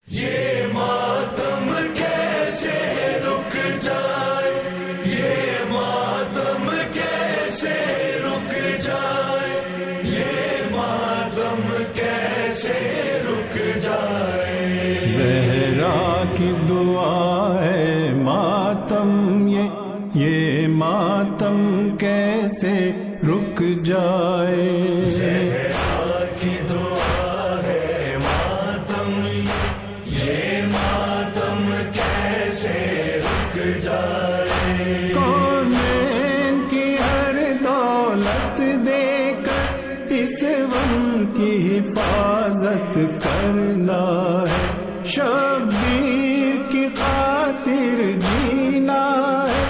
یہ ماتم کیسے رک جائے، یہ ماتم کیسے رک جائے، یہ ماتم کیسے رک جائے۔ زہرا کی دعا ہے ماتم یہ ماتم کیسے رک جائے۔ زہرا کی دعا ہے ماتم یہ ماتم کیسے رک جائے۔ کونین کی ہر دولت دے کر اس غم کی حفاظت کرنا ہے، شبیر کی خاطر جینا ہے،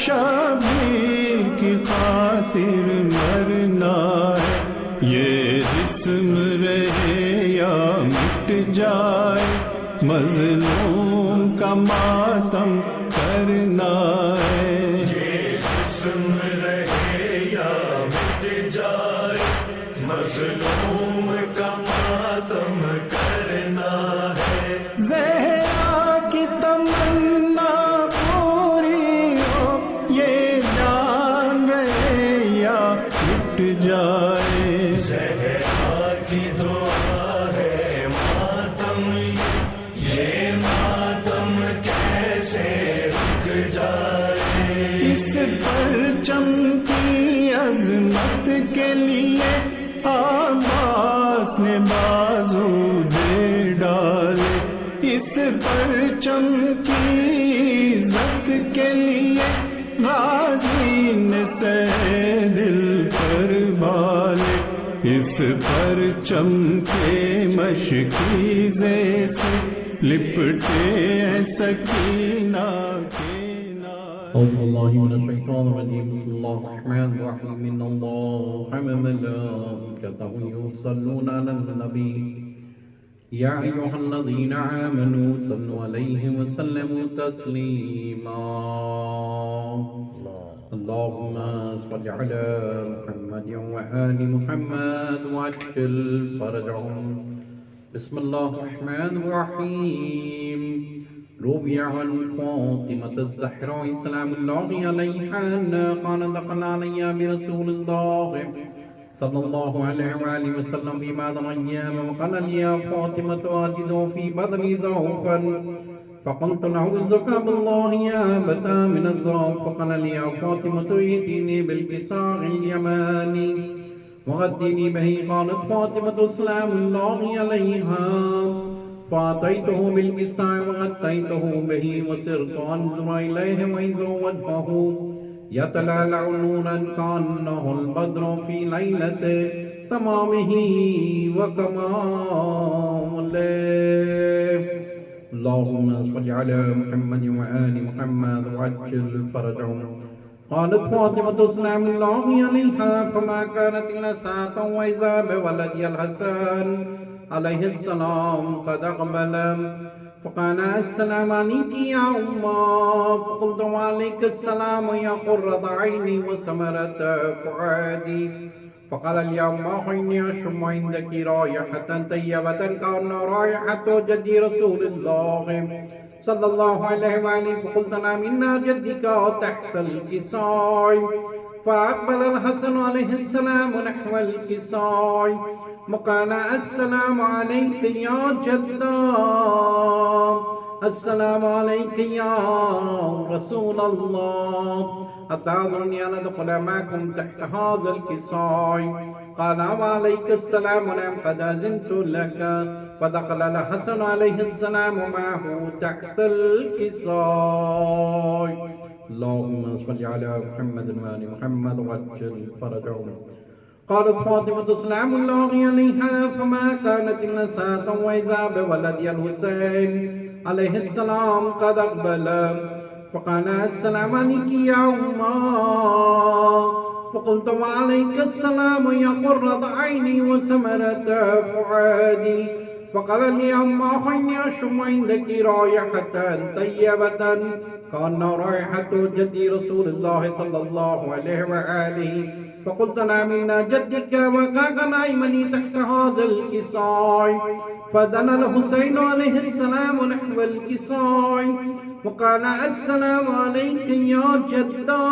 شبیر کی خاطر مرنا ہے، یہ جسم رہے یا مٹ جائے، مظلوم کا ماتم کرنا ہے۔ یہ جسم رہے یا مٹ جائے، مظلوم کا ماتم کرنا ہے۔ زہرا کی تمنا پوری ہو، یہ جان رہے یا مٹ جائے۔ زہرا کی دعا ہے ماتم یہ ماتم کیسے رک جائے۔ اس پرچم کی عظمت کے لیے عباس نے بازو دے ڈالے، اس پرچم کی عزت کے لیے غازی نے سہ دل پر بالے، اس پرچم کے مشکیزے سے لپٹے ہیں سکینہ کے أعوذ بالله من الشيطان الرجيم بسم الله الرحمن الرحيم إن الله وملائكته يصلون على النبي يا أيها الذين آمنوا صلوا عليه وسلموا تسليما اللهم صل على محمد وآل محمد وعجل فرجهم بسم الله الرحمن الرحيم روي عن فاطمة الزهراء سلام الله عليها قال دخل علي برسول الله صلى الله عليه وآله وسلم في بعض الأيام وقال لي يا فاطمة أجد في بدني ضعفا فقلت نعوذك بالله يا أبتا من الضعف فقال لي يا فاطمة ائتني بالكساء اليماني وغدني به قالت فاطمة سلام الله عليها فأتيته بالكساء وغطيته به وسرت أنظر إليه وإذا وجهه يتلألأ نورا كأنه البدر في ليلة تمامه وكماله اللهم صل على محمد وآل محمد وعجل فرجهم قالت فاطمة سلام الله عليها فما كانت إلا ساعة وإذا بولدي الحسن عليه السلام قد أقبل فقال السلام عليك يا أمه فقلت وعليك السلام يا قرة عيني وثمرة فؤادي فقال لي يا أمه إني أشم عندك رائحة طيبة كأن رائحة جدي رسول الله صلى الله عليه وآله فقلت نعم إن جدك تحت الكساء فأقبل الحسن عليه السلام نحو الكساء وقال السلام عليك يا جدا السلام عليك يا رسول الله أتعذرني أن أدخل معكم تحت هذا الكساء قال وعليك السلام نعم قد أذنت لك فدخل الحسن عليه السلام معه تحت الكساء اللهم صل على محمد وآل محمد وعجل فرجهم قالت فاطمة سلام الله عليها فما كانت إلا ساعة وإذا بولدي الحسين عليه السلام قد أقبل فقال السلام عليك يا أمه فقلت وعليك السلام يا قرة عيني وثمرة فؤادي فقال لي أمه إني أشم عندك رائحة طيبة كأن رائحة جدي رسول الله صلى الله عليه وآله فقلت نعم إن جدك وكان نائمني تحت هذا الكساء فدنا الحسين عليه السلام نحو الكساء وقال السلام عليك يا جدا،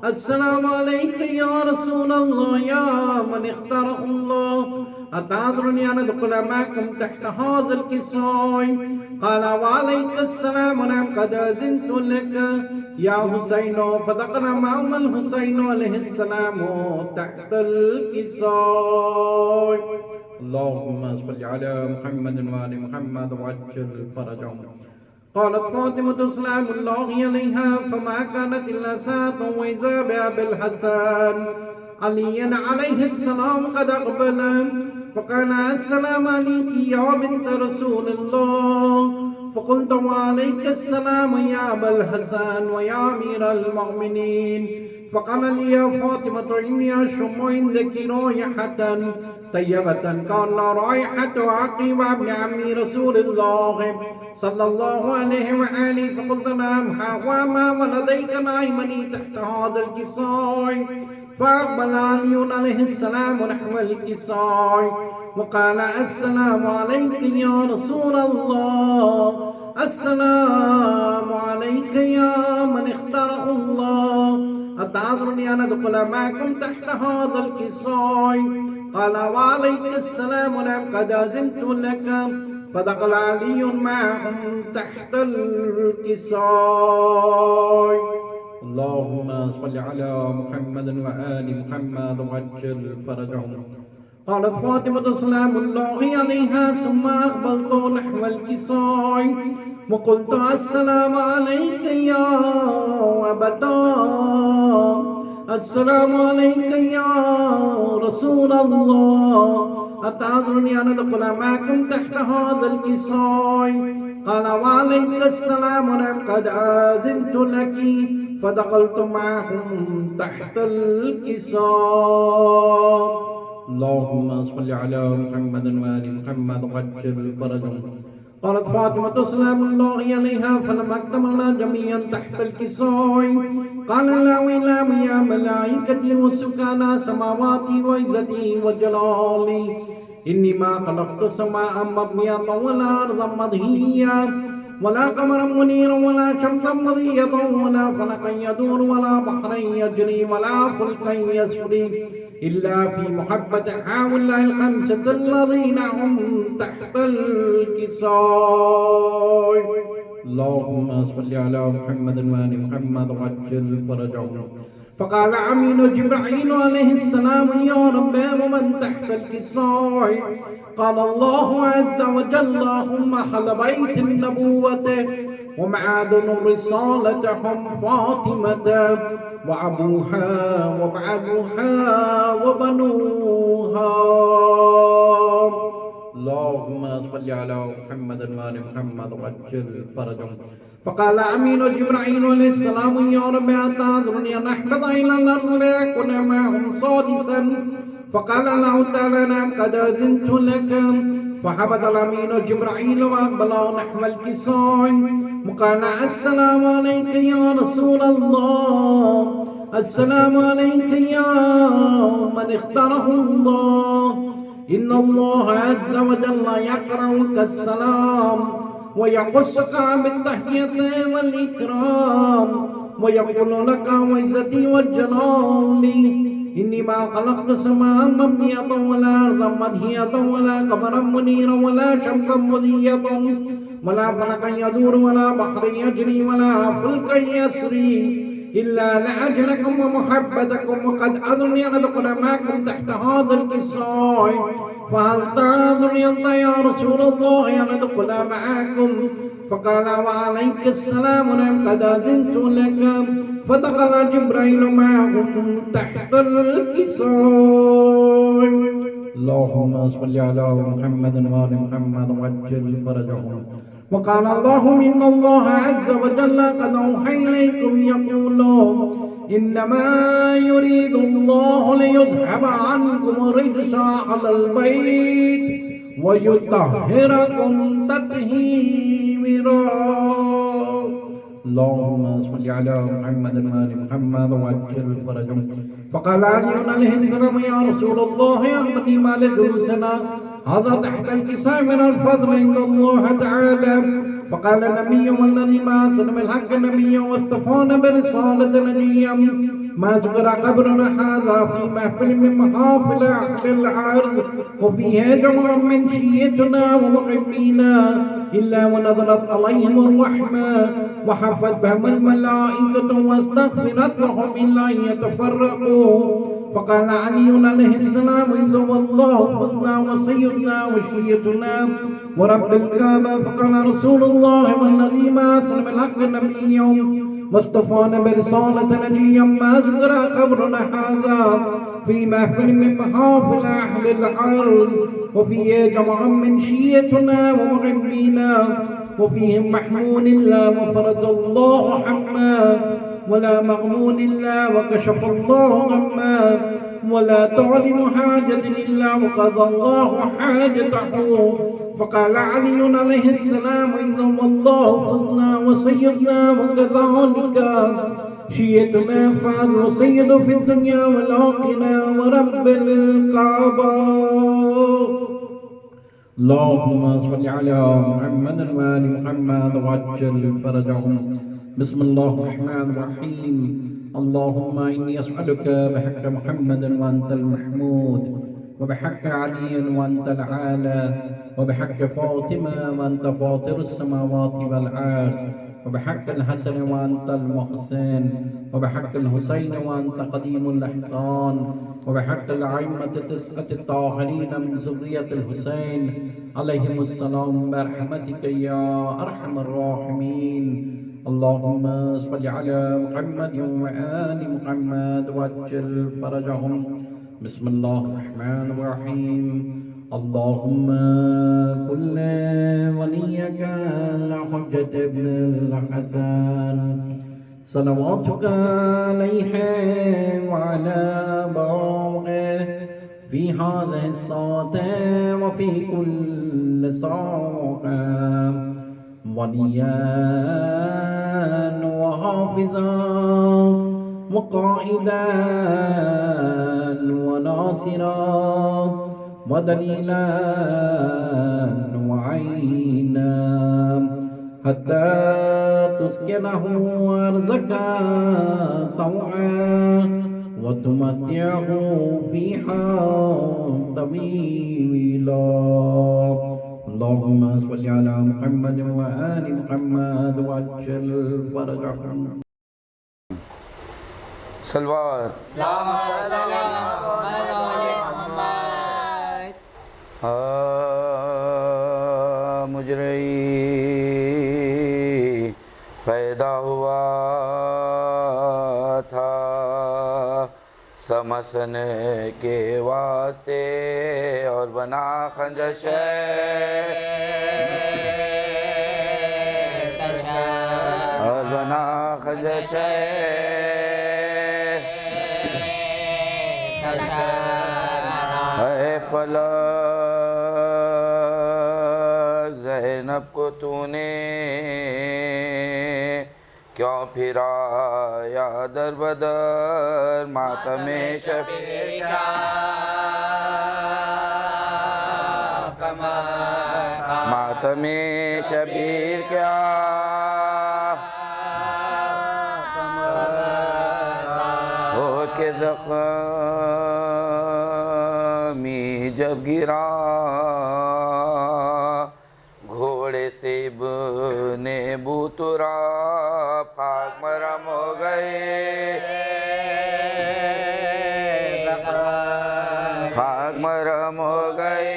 السلام عليك يا رسول الله يا من اختاره الله، أتعذرني أن أدخل معكم تحت هذا الكساء؟ قال وعليك السلام، نعم قد أذنت لك يا حسين. فدخل معهم الحسين عليه السلام تحت الكساء. اللهم صل على محمد وآل محمد وعجل فرجهم. قالت فاطمة سلام الله عليها فما كانت إلا ساعة وإذا بأبي الحسن علي عليه السلام قد أقبل، فقال السلام عليك يا بنت رسول الله، فقلت وعليك السلام يا أبا الحسن ويا أمير المؤمنين. فقال لي يا فاطمة إني أشم عندك رائحة طيبة كان رائحة عقيب بن عم رسول الله صلى الله عليه وآله. فقلت نعم وما ولديك نائمني تحت هذا الكساء. فأقبل علي عليه السلام نحو الكساء وقال السلام عليك يا رسول الله، السلام عليك يا من اختاره الله، أتعذرني أن أدخل معكم تحت هذا الكساء؟ قال وعليك السلام، نعم قد أذنت لك. فدخل علي معهم تحت الكساء. اللهم صل على محمد وآل محمد وعجل فرجهم. قالت فاطمة سلام الله عليها ثم أقبلت نحو الكساء وقلت السلام عليك يا أبدا، السلام عليك يا رسول الله، أتعذرني أن أدخل معكم تحت هذا الكساء؟ قال وعليك السلام، نعم قد آذنت لك. فدخلت معهم تحت الكساء. اللهم صل على محمد وآل محمد وعجل فرجهم. قالت فاطمة سلام الله عليها فلما اكتملنا جميعا تحت الكساء قال لا ويلام يا ملائكتي وسكانا سماواتي وعزتي وجلالي إني ما خلقت سماء مبنية ولا أرضا مدهية ولا قمرا منيرا ولا شمسا مضية ولا فلكا يدور ولا بحرا يجري ولا فلكا يسري إلا في محبة هؤلاء الخمسة الذين هم تحت الكساء. اللهم صل على محمد وآل محمد وعجل فرجهم. فقال أمين جبرائيل عليه السلام يا رب ومن تحت الكساء؟ قال الله عز وجل اللهم أهل بيت النبوة ومعادن الرسالة هم فاطمة وأبوها وبعضها وبنوها. اللهم صل على محمد وآل محمد وعجل فرجهم. فقال أمين جبرائيل عليه السلام يا رب أتعذرني أن أحبط إلى الأرض لأكون معهم سادسا؟ فقال الله تعالى نعم قد أذنت لك. فهبط الأمين جبرائيل وأقبل نحو الكساء وقال السلام عليك يا رسول الله، السلام عليك يا من اختاره الله، إن الله عز وجل يقرأك السلام ويقصك بالتحية والإكرام ويقول لك وعزتي وجلالي إني ما خلقت سماء مبنية ولا أرضا مدهية ولا قمرا منيرا ولا شمسا مضية ولا فلكا يدور ولا بحر يجري ولا فلكا يسري إلا لأجلكم ومحبتكم، وقد أذني أن أدخل معكم تحت هذا الكساء. فهل تأذني أنت يا رسول الله أن أدخل معكم؟ فقال وعليك السلام، نعم قد أذنت لك. فدخل جبرائيل معهم تحت الكساء. اللهم صل على محمد وآل محمد وعجل فرجهم. وقال الله إن الله عز وجل قد أوحى إليكم يقول إنما يريد الله ليذهب عنكم الرجس أهل البيت ويطهركم تطهيرا. اللهم صل على محمد وآل محمد وعجل فرجهم. فقال علي عليه السلام يا رسول الله أخبرني ما لجلوسنا؟ هذا تحت الكساء من الفضل عند الله تعالى. فقال النبي والذي بعث بالحق نبيا واصطفانا برسالة نبيا ما ذكر قبرنا هذا في محفل من محافل أهل الأرض وفيه جمع من شيتنا ومحبينا إلا ونزلت عليهم الرحمة وحفت بهم الملائكة واستغفرت لهم إلا أن يتفرقوا. فقال علي عليه السلام إذا والله فضلنا وسيدنا وشيتنا ورب الكعبة. فقال رسول الله والذي بعث بالحق نبيا واصطفانا برسالة نبيا ما ذكر قبرنا هذا في محفل من محافل أهل الأرض وفيه جمع من شيتنا ومحبينا وفيهم محمون إلا وفرج الله عما ولا مغمون إلا وكشف الله غما ولا تعلم حاجة إلا وقضى الله حاجته. فقال علي عليه السلام إذا والله فزنا وسيدنا وكذلك شيتنا فعل سيد في الدنيا والآخرة ورب الكعبة. اللهم صل على محمد وآل محمد وعجل فرجهم. بسم الله الرحمن الرحيم. اللهم إني أسألك بحق محمد وأنت المحمود وبحق علي وأنت العالى وبحق فاطمة وأنت فاطر السماوات والأرض وبحق الحسن وأنت المحسن وبحق الحسين وأنت قديم الإحسان وبحق الأئمة التسعة الطاهرين من ذرية الحسين عليهم السلام برحمتك يا أرحم الراحمين. اللهم صل على محمد وآل محمد وعجل فرجهم. بسم الله الرحمن الرحيم. اللهم كل وليك الحجة ابن الحسن صلواتك عليه وعلى باغه في هذه الساعة وفي كل ساعة وليا وحافظا وقائدا وناصرا ودليلا وعينا حتى تسكنه أرزك طوعا وتمتعه فيها طويلا. اللهم صل على محمد وآل محمد وعجل فرجهم. سلوات مجرئی پیدا ہوا تھا سمجھنے کے واسطے اور بنا خنجش اور بنا خنجش اے فلا زینب کو تو نے کیوں پھرایا در بدر ماتم شبیر ماتم شبیر کیا ہو کے زخمی جب گرا گھوڑے سے ابن ابو تراب خاک مرم ہو گئے خاک مرم ہو گئے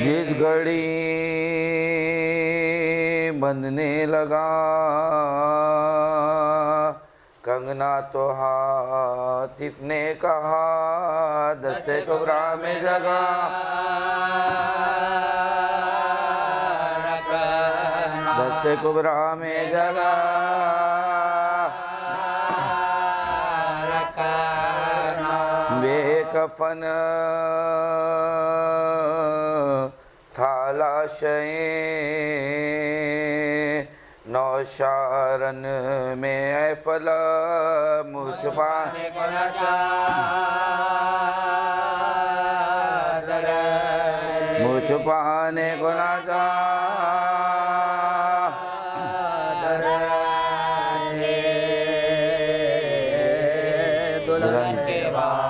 جس گھڑی بندنے لگا کنگنا تو حاطف نے کہا دست کبرا میں جگہ دست کبرا میں جگہ بے کفن تھا لاشیں نوشارن میں اے فلا منہ چھپانے کو نہ چادر منہ چھپانے کو نہ چادر دلہن کے بعد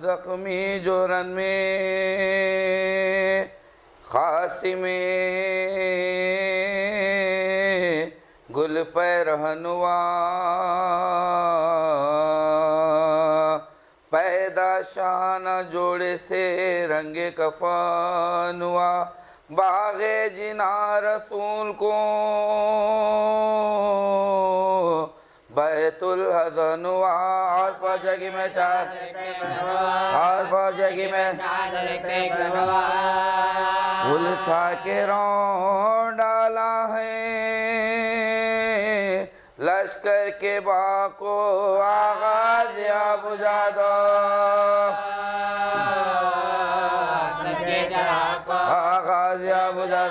زخمی جورن میں خاصی میں گل پیرہنوا پیدا شانہ جوڑے سے رنگ کفن ہوا باغ جنا رسول کو بیت الحزن ہوا اور فوجگی میں گل تھا کہ رون ڈالا ہے لشکر کے باغ کو آغاز یا بجھا دو آغاز یا بجھا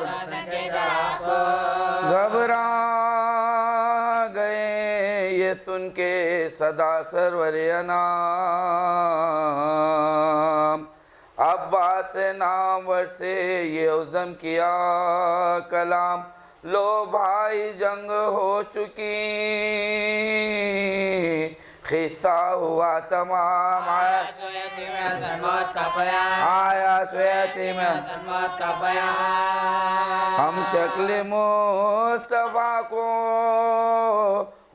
دو گھبرا گئے یہ سن کے صدا سرور انام عباس نامور سے یہ عزم کیا کلام لو بھائی جنگ ہو چکی خصہ ہوا تمام آیا سویتی میں ہم شکل مصطفیٰ کو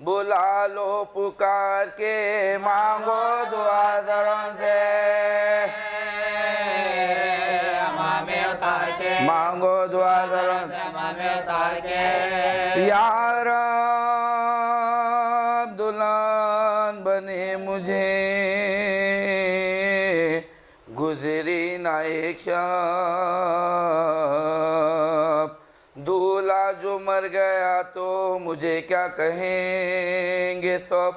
بلا لو پکار کے مانگو دعا ذروں سے مانگو دعا ذروں سے یا رب دلہن بنے مجھے گزری نہ ایک شب دولہا جو مر گیا تو مجھے کیا کہیں گے سب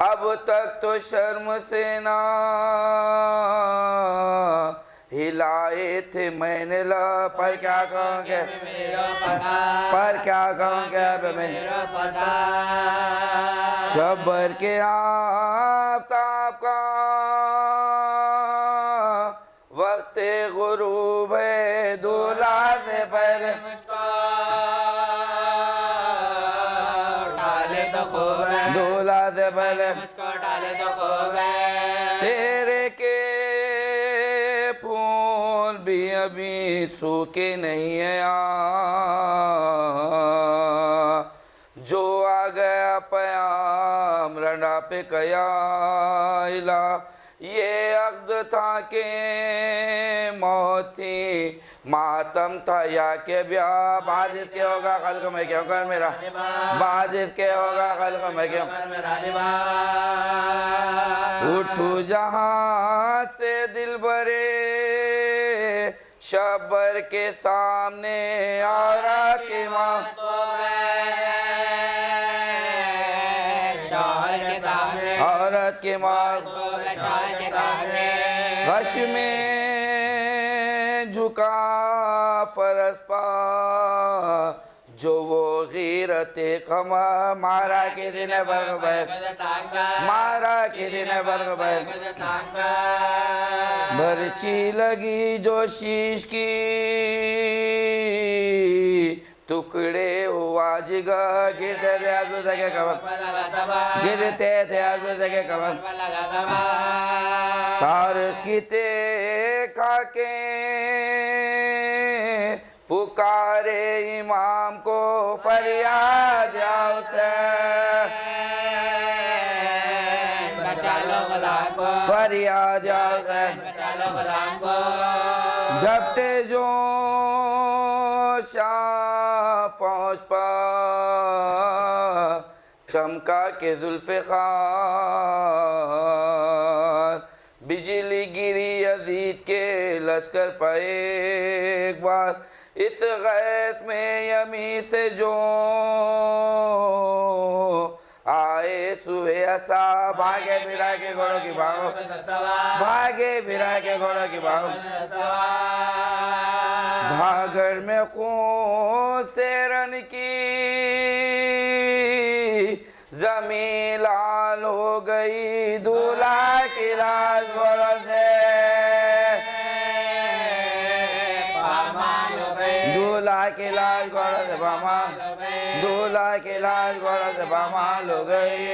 اب تک تو شرم سے نہ ہلائے تھے میں نے پر کیا کہوں گے اب میں شبر کے آفتاب کا وقت غروب ہے دولہا سے پہلے دولہا سے پہلے تیرے کے پھول بھی ابھی سوکے نہیں ہیں جو آ گیا پیام رنڈا پہ قیا الہ یہ عقد تھا کہ موت تھی ماتم تھا یا کہ بیا بعد اس کے ہوگا خلق میں کیوں کر میرا بعد اس کے ہوگا خلق میں کیوں اٹھو جہاں سے دل بھرے شبر کے سامنے عورت کی ماں عورت کی ماں غش میں جھکا فرس پا جو وہ غیرت قمہ مارا کی دن برگ بیگ مارا کی دن برگ بیگ برچی لگی جو شیش کی ٹکڑے ہوا جگہ گرتے تھے آزو سکے کمر گرتے تھے آزو سکے کمر تارخ کی کھا کے پکارے امام کو فریاد یا حسین فریاد یا حسین جھپٹے جو شاہ فوج پا چمکا کے ذوالفقار بجلی گری یزید کے لشکر پہ ایک بار اس غیث میں یمی سے جو آئے سوئے اسا بھاگے بھرا کے گھوڑوں کی بھاگو بھاگے بھرا کے گھوڑوں کی بھاگو بھاگر میں خون سے رن کی زمین لال ہو گئی دولہا کی لاش گھوڑوں سے دولہا کی لاش گھوڑوں سے پامال دولہا کی لاش گھوڑوں سے پامال ہو گئی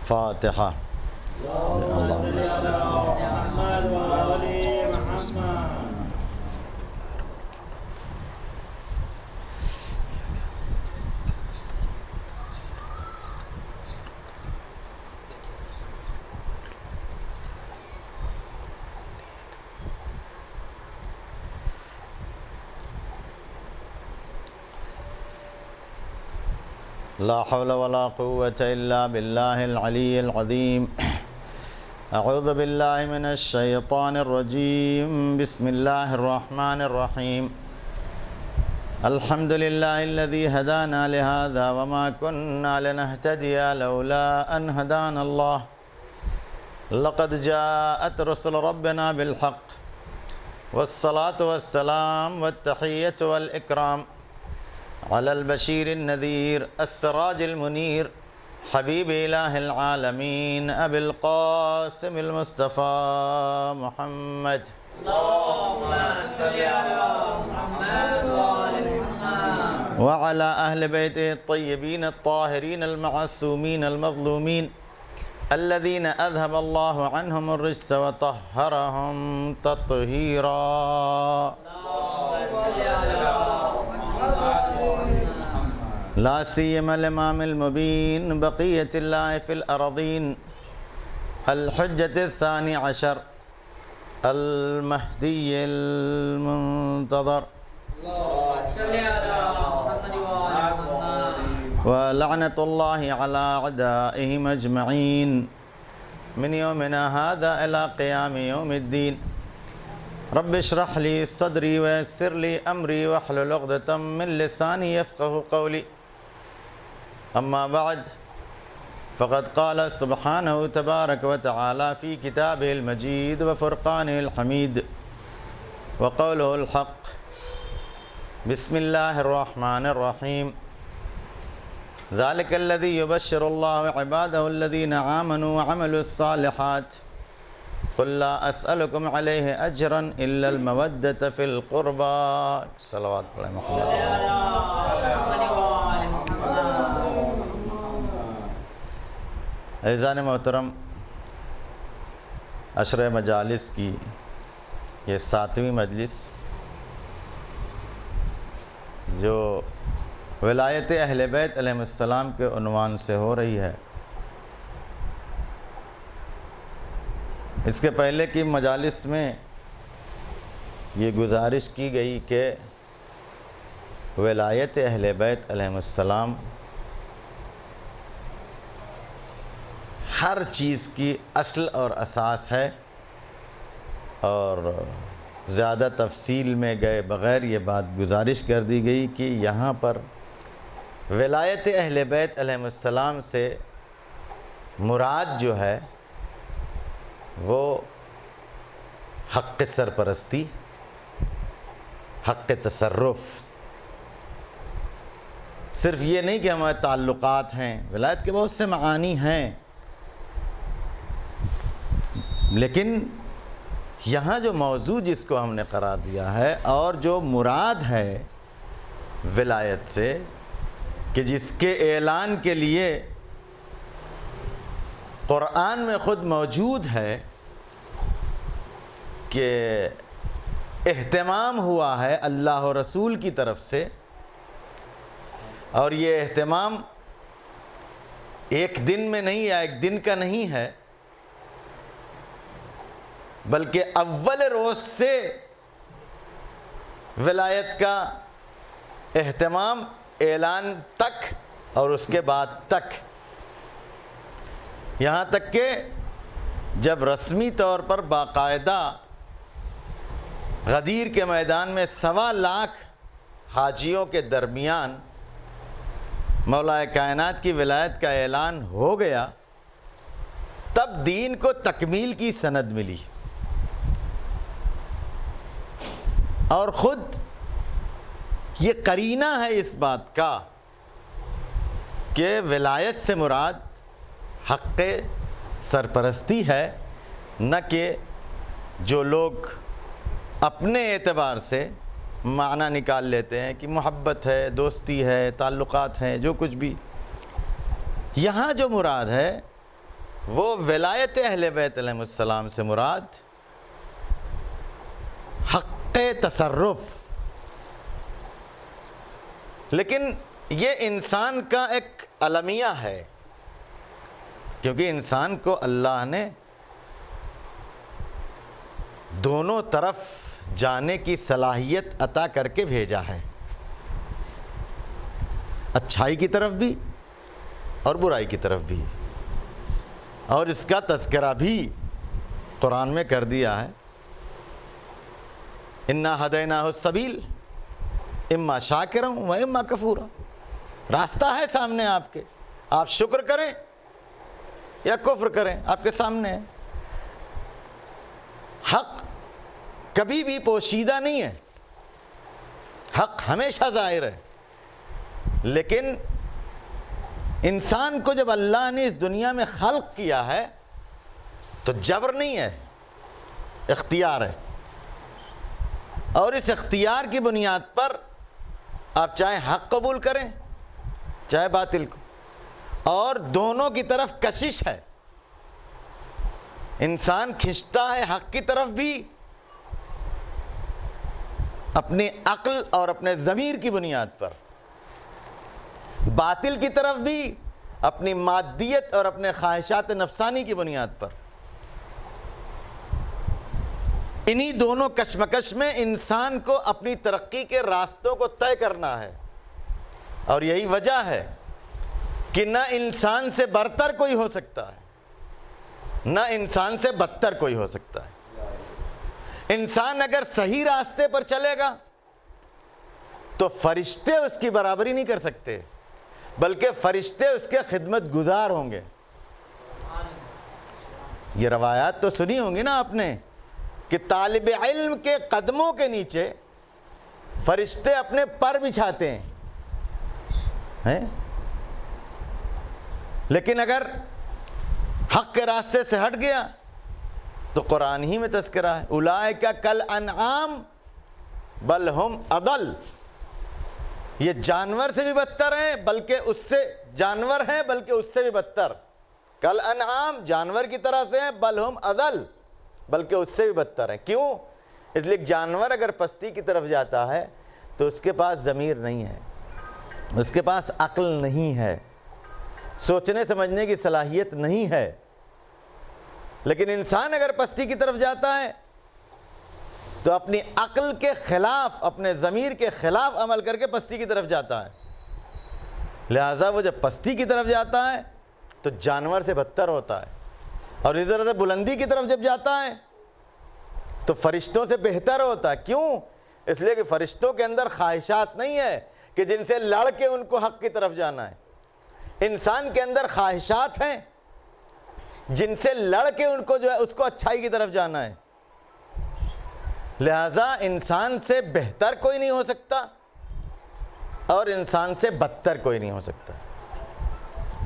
فاتحہ اللہم صلی لا حول ولا قوة إلا بالله العلي العظيم أعوذ بالله من الشيطان الرجيم بسم الله الرحمن الرحيم الحمد لله الذي هدانا لهذا وما كنا لنهتدي لولا أن هدانا الله لقد جاءت رسل ربنا بالحق والصلاة والسلام والتحية والإكرام على البشير النذير السراج المنير حبيب إله العالمين أبي القاسم المصطفى محمد اللهم صل على محمد وآل محمد وعلى أهل بيته الطيبين الطاهرين المعصومين المظلومين الذين أذهب الله عنهم الرجس وطهرهم تطهيرا لا سيما الإمام المبين بقية الله في الأراضين الحجة الثاني عشر المهدي المنتظر ولعنة الله على أعدائهم أجمعين من يومنا هذا إلى قيام يوم الدين رب اشرح لي صدري ويسر لي أمري واحلل عقدة من لساني يفقه قولي أما بعد فقد قال سبحانه تبارك وتعالى في كتابه المجيد وفرقانه الحميد وقوله الحق بسم الله الرحمن الرحيم ذلك الذي يبشر الله عباده الذين آمنوا وعملوا الصالحات قل لا أسألكم عليه أجرا إلا المودة في القربى صلوات عزیزان محترم عشرہ مجالس کی یہ 7ویں مجلس جو ولایت اہل بیت علیہ السلام کے عنوان سے ہو رہی ہے، اس کے پہلے کی مجالس میں یہ گزارش کی گئی کہ ولایت اہل بیت علیہ السلام ہر چیز کی اصل اور اساس ہے، اور زیادہ تفصیل میں گئے بغیر یہ بات گزارش کر دی گئی کہ یہاں پر ولایت اہل بیت علیہ السلام سے مراد جو ہے وہ حق سرپرستی، حق تصرف، صرف یہ نہیں کہ ہمارے تعلقات ہیں، ولایت کے بہت سے معانی ہیں، لیکن یہاں جو موضوع جس کو ہم نے قرار دیا ہے اور جو مراد ہے ولایت سے، کہ جس کے اعلان کے لیے قرآن میں خود موجود ہے کہ اہتمام ہوا ہے اللہ و رسول کی طرف سے، اور یہ اہتمام ایک دن میں نہیں یا ایک دن کا نہیں ہے، بلکہ اول روز سے ولایت کا اہتمام اعلان تک اور اس کے بعد تک، یہاں تک کہ جب رسمی طور پر باقاعدہ غدیر کے میدان میں 1.25 لاکھ حاجیوں کے درمیان مولا کائنات کی ولایت کا اعلان ہو گیا، تب دین کو تکمیل کی سند ملی. اور خود یہ قرینہ ہے اس بات کا کہ ولایت سے مراد حق سرپرستی ہے، نہ کہ جو لوگ اپنے اعتبار سے معنی نکال لیتے ہیں کہ محبت ہے، دوستی ہے، تعلقات ہیں، جو کچھ بھی. یہاں جو مراد ہے وہ ولایت اہل بیت علیہ السلام سے مراد حق تصرف. لیکن یہ انسان کا ایک المیہ ہے، کیونکہ انسان کو اللہ نے دونوں طرف جانے کی صلاحیت عطا کر کے بھیجا ہے، اچھائی کی طرف بھی اور برائی کی طرف بھی. اور اس کا تذکرہ بھی قرآن میں کر دیا ہے، انا ہدیناہ السبیل اما شاکرا و اما کفورا. راستہ ہے سامنے آپ کے، آپ شکر کریں یا کفر کریں، آپ کے سامنے ہے. حق کبھی بھی پوشیدہ نہیں ہے، حق ہمیشہ ظاہر ہے. لیکن انسان کو جب اللہ نے اس دنیا میں خلق کیا ہے تو جبر نہیں ہے، اختیار ہے. اور اس اختیار کی بنیاد پر آپ چاہے حق قبول کریں چاہے باطل کو، اور دونوں کی طرف کشش ہے. انسان کھنچتا ہے حق کی طرف بھی اپنی عقل اور اپنے ضمیر کی بنیاد پر، باطل کی طرف بھی اپنی مادیت اور اپنے خواہشات نفسانی کی بنیاد پر. انہی دونوں کشمکش میں انسان کو اپنی ترقی کے راستوں کو طے کرنا ہے. اور یہی وجہ ہے کہ نہ انسان سے برتر کوئی ہو سکتا ہے، نہ انسان سے بدتر کوئی ہو سکتا ہے. انسان اگر صحیح راستے پر چلے گا تو فرشتے اس کی برابری نہیں کر سکتے، بلکہ فرشتے اس کے خدمت گزار ہوں گے. یہ روایات تو سنی ہوں گی نا آپ نے کہ طالب علم کے قدموں کے نیچے فرشتے اپنے پر بچھاتے ہیں. لیکن اگر حق کے راستے سے ہٹ گیا تو قرآن ہی میں تذکرہ ہے، اولئک کالانعام بل ہم اضل. یہ جانور سے بھی بدتر ہیں، بلکہ اس سے جانور ہیں بلکہ اس سے بھی بدتر. کالانعام جانور کی طرح سے ہیں، بل ہم اضل بلکہ اس سے بھی بدتر ہیں. کیوں؟ اس لیے جانور اگر پستی کی طرف جاتا ہے تو اس کے پاس ضمیر نہیں ہے، اس کے پاس عقل نہیں ہے، سوچنے سمجھنے کی صلاحیت نہیں ہے. لیکن انسان اگر پستی کی طرف جاتا ہے تو اپنی عقل کے خلاف، اپنے ضمیر کے خلاف عمل کر کے پستی کی طرف جاتا ہے. لہٰذا وہ جب پستی کی طرف جاتا ہے تو جانور سے بدتر ہوتا ہے، اور اس طرح سے بلندی کی طرف جب جاتا ہے تو فرشتوں سے بہتر ہوتا ہے. کیوں؟ اس لیے کہ فرشتوں کے اندر خواہشات نہیں ہے کہ جن سے لڑ کے ان کو حق کی طرف جانا ہے. انسان کے اندر خواہشات ہیں جن سے لڑ کے ان کو جو ہے اس کو اچھائی کی طرف جانا ہے. لہٰذا انسان سے بہتر کوئی نہیں ہو سکتا اور انسان سے بدتر کوئی نہیں ہو سکتا.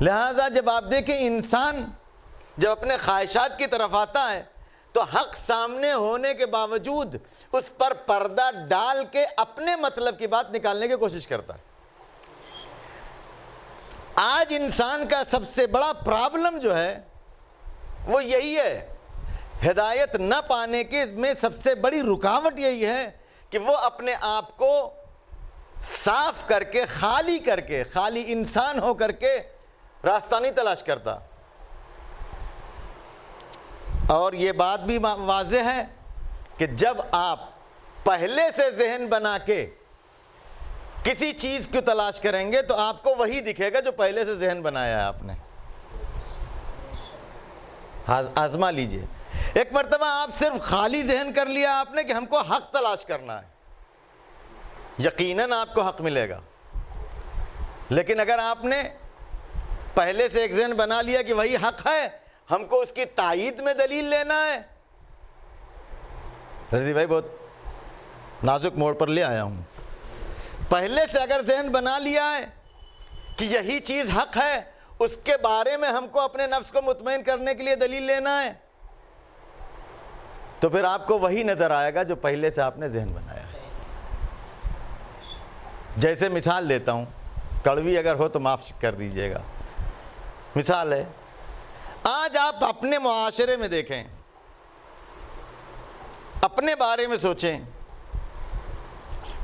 لہٰذا جب آپ دیکھیں انسان جب اپنے خواہشات کی طرف آتا ہے تو حق سامنے ہونے کے باوجود اس پر پردہ ڈال کے اپنے مطلب کی بات نکالنے کی کوشش کرتا ہے. آج انسان کا سب سے بڑا پرابلم جو ہے وہ یہی ہے. ہدایت نہ پانے کے میں سب سے بڑی رکاوٹ یہی ہے کہ وہ اپنے آپ کو صاف کر کے، خالی انسان ہو کر کے راستہ نہیں تلاش کرتا. اور یہ بات بھی واضح ہے کہ جب آپ پہلے سے ذہن بنا کے کسی چیز کو تلاش کریں گے تو آپ کو وہی دکھے گا جو پہلے سے ذہن بنایا ہے آپ نے. آزما لیجئے. ایک مرتبہ آپ صرف خالی ذہن کر لیا آپ نے کہ ہم کو حق تلاش کرنا ہے, یقیناً آپ کو حق ملے گا. لیکن اگر آپ نے پہلے سے ایک ذہن بنا لیا کہ وہی حق ہے, ہم کو اس کی تائید میں دلیل لینا ہے. رضی بھائی بہت نازک موڑ پر لے آیا ہوں. پہلے سے اگر ذہن بنا لیا ہے کہ یہی چیز حق ہے, اس کے بارے میں ہم کو اپنے نفس کو مطمئن کرنے کے لیے دلیل لینا ہے, تو پھر آپ کو وہی نظر آئے گا جو پہلے سے آپ نے ذہن بنایا ہے. جیسے مثال دیتا ہوں, کڑوی اگر ہو تو معاف کر دیجئے گا. مثال ہے, آج آپ اپنے معاشرے میں دیکھیں, اپنے بارے میں سوچیں,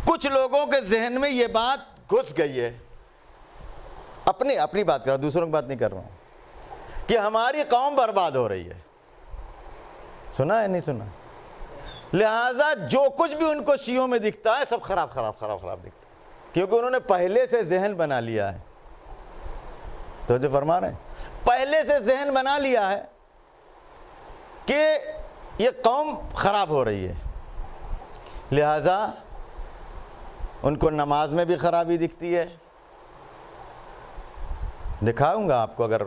کچھ لوگوں کے ذہن میں یہ بات گھس گئی ہے, اپنی بات کر رہا ہوں, دوسروں کی بات نہیں کر رہا ہوں, کہ ہماری قوم برباد ہو رہی ہے. سنا ہے نہیں سنا؟ لہٰذا جو کچھ بھی ان کو شیعوں میں دکھتا ہے سب خراب دکھتا ہے, کیونکہ انہوں نے پہلے سے ذہن بنا لیا ہے. تو جو فرما رہے ہیں, پہلے سے ذہن بنا لیا ہے کہ یہ قوم خراب ہو رہی ہے, لہٰذا ان کو نماز میں بھی خرابی دکھتی ہے. دکھاؤں گا آپ کو اگر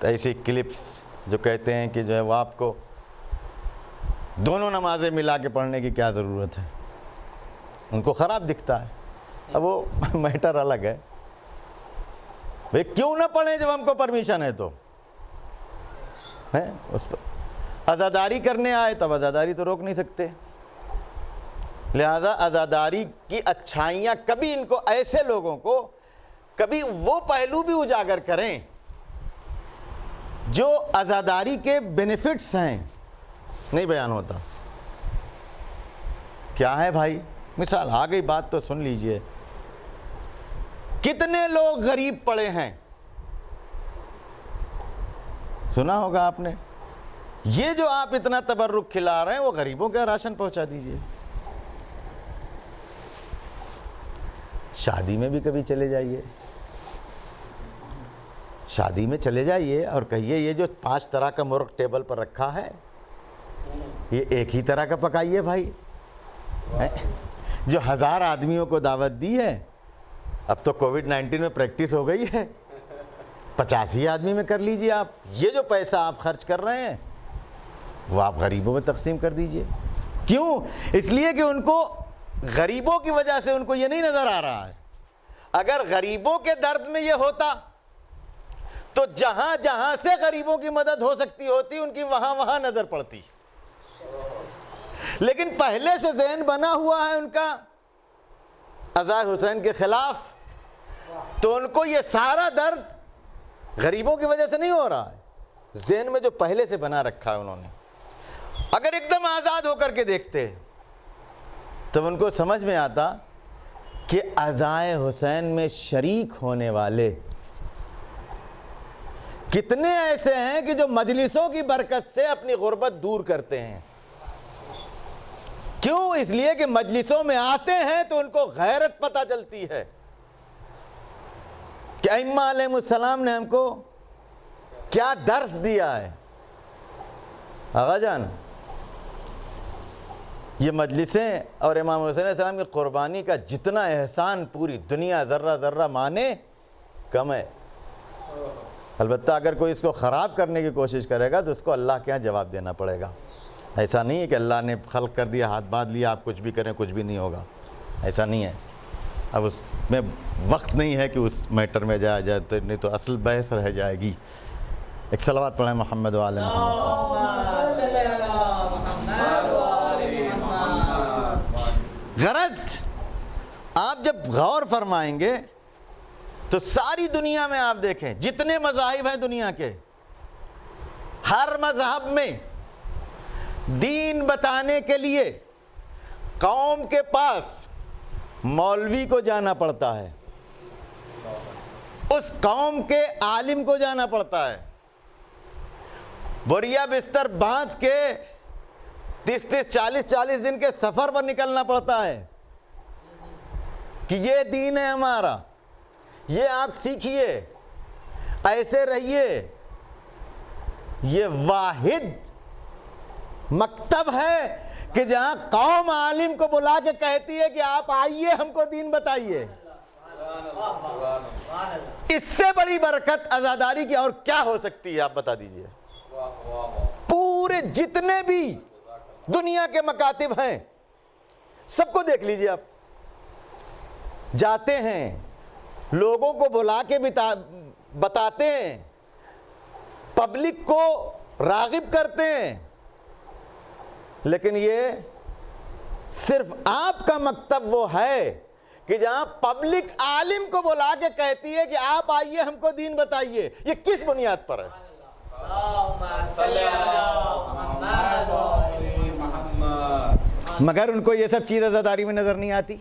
ایسی کلپس جو کہتے ہیں کہ جو ہے وہ آپ کو دونوں نمازیں ملا کے پڑھنے کی کیا ضرورت ہے, ان کو خراب دکھتا ہے. اب وہ میٹر الگ ہے, بھئی کیوں نہ پڑھیں جب ہم کو پرمیشن ہے تو ہے. اس پر عزاداری کرنے آئے تب عزاداری تو روک نہیں سکتے. لہذا عزاداری کی اچھائیاں کبھی ان کو, ایسے لوگوں کو کبھی وہ پہلو بھی اجاگر کریں جو عزاداری کے بینیفٹس ہیں, نہیں بیان ہوتا. کیا ہے بھائی؟ مثال آ گئی بات تو سن لیجئے. کتنے لوگ غریب پڑے ہیں, سنا ہوگا آپ نے. یہ جو آپ اتنا تبرک کھلا رہے ہیں وہ غریبوں کا راشن پہنچا دیجئے. شادی میں بھی کبھی چلے جائیے, شادی میں چلے جائیے اور کہیے یہ جو 5 طرح کا مرغ ٹیبل پر رکھا ہے یہ ایک ہی طرح کا پکائیے بھائی. جو 1000 آدمیوں کو دعوت دی ہے, اب تو کووڈ-19 میں پریکٹس ہو گئی ہے, 50 ہی آدمی میں کر لیجئے آپ. یہ جو پیسہ آپ خرچ کر رہے ہیں وہ آپ غریبوں میں تقسیم کر دیجئے. کیوں؟ اس لیے کہ ان کو غریبوں کی وجہ سے ان کو یہ نہیں نظر آ رہا ہے. اگر غریبوں کے درد میں یہ ہوتا تو جہاں جہاں سے غریبوں کی مدد ہو سکتی ہوتی ان کی وہاں نظر پڑتی. لیکن پہلے سے ذہن بنا ہوا ہے ان کا عزائے حسین کے خلاف, تو ان کو یہ سارا درد غریبوں کی وجہ سے نہیں ہو رہا ہے, ذہن میں جو پہلے سے بنا رکھا ہے انہوں نے. اگر ایک دم آزاد ہو کر کے دیکھتے تب ان کو سمجھ میں آتا کہ عزائے حسین میں شریک ہونے والے کتنے ایسے ہیں کہ جو مجلسوں کی برکت سے اپنی غربت دور کرتے ہیں. کیوں؟ اس لیے کہ مجلسوں میں آتے ہیں تو ان کو غیرت پتہ چلتی ہے کہ ائمہ علیہ السلام نے ہم کو کیا درس دیا ہے. آقا جان, یہ مجلسیں اور امام حسین علیہ السلام کی قربانی کا جتنا احسان پوری دنیا ذرہ ذرہ مانے کم ہے. البتہ اگر کوئی اس کو خراب کرنے کی کوشش کرے گا تو اس کو اللہ کے ہاں جواب دینا پڑے گا. ایسا نہیں ہے کہ اللہ نے خلق کر دیا, ہاتھ باندھ لیا, آپ کچھ بھی کریں کچھ بھی نہیں ہوگا, ایسا نہیں ہے. اب اس میں وقت نہیں ہے کہ اس میٹر میں جایا جائے, تو نہیں تو اصل بحث رہ جائے گی. ایک صلوات پڑھیں محمد و آل محمد. غرض آپ جب غور فرمائیں گے تو ساری دنیا میں آپ دیکھیں جتنے مذاہب ہیں دنیا کے, ہر مذہب میں دین بتانے کے لیے قوم کے پاس مولوی کو جانا پڑتا ہے, اس قوم کے عالم کو جانا پڑتا ہے, بوریا بستر باندھ کے 30-40 دن کے سفر پر نکلنا پڑتا ہے کہ یہ دین ہے ہمارا, یہ آپ سیکھیے, ایسے رہیے. یہ واحد مکتب ہے کہ جہاں قوم عالم کو بلا کے کہتی ہے کہ آپ آئیے ہم کو دین بتائیے. اس سے بڑی برکت عزاداری کی اور کیا ہو سکتی ہے؟ آپ بتا دیجئے. پورے جتنے بھی دنیا کے مکاتب ہیں سب کو دیکھ لیجئے. آپ جاتے ہیں لوگوں کو بلا کے بتاتے ہیں, پبلک کو راغب کرتے ہیں, لیکن یہ صرف آپ کا مکتب وہ ہے کہ جہاں پبلک عالم کو بلا کے کہتی ہے کہ آپ آئیے ہم کو دین بتائیے. یہ کس بنیاد پر ہے؟ مگر ان کو یہ سب چیز عزاداری میں نظر نہیں آتی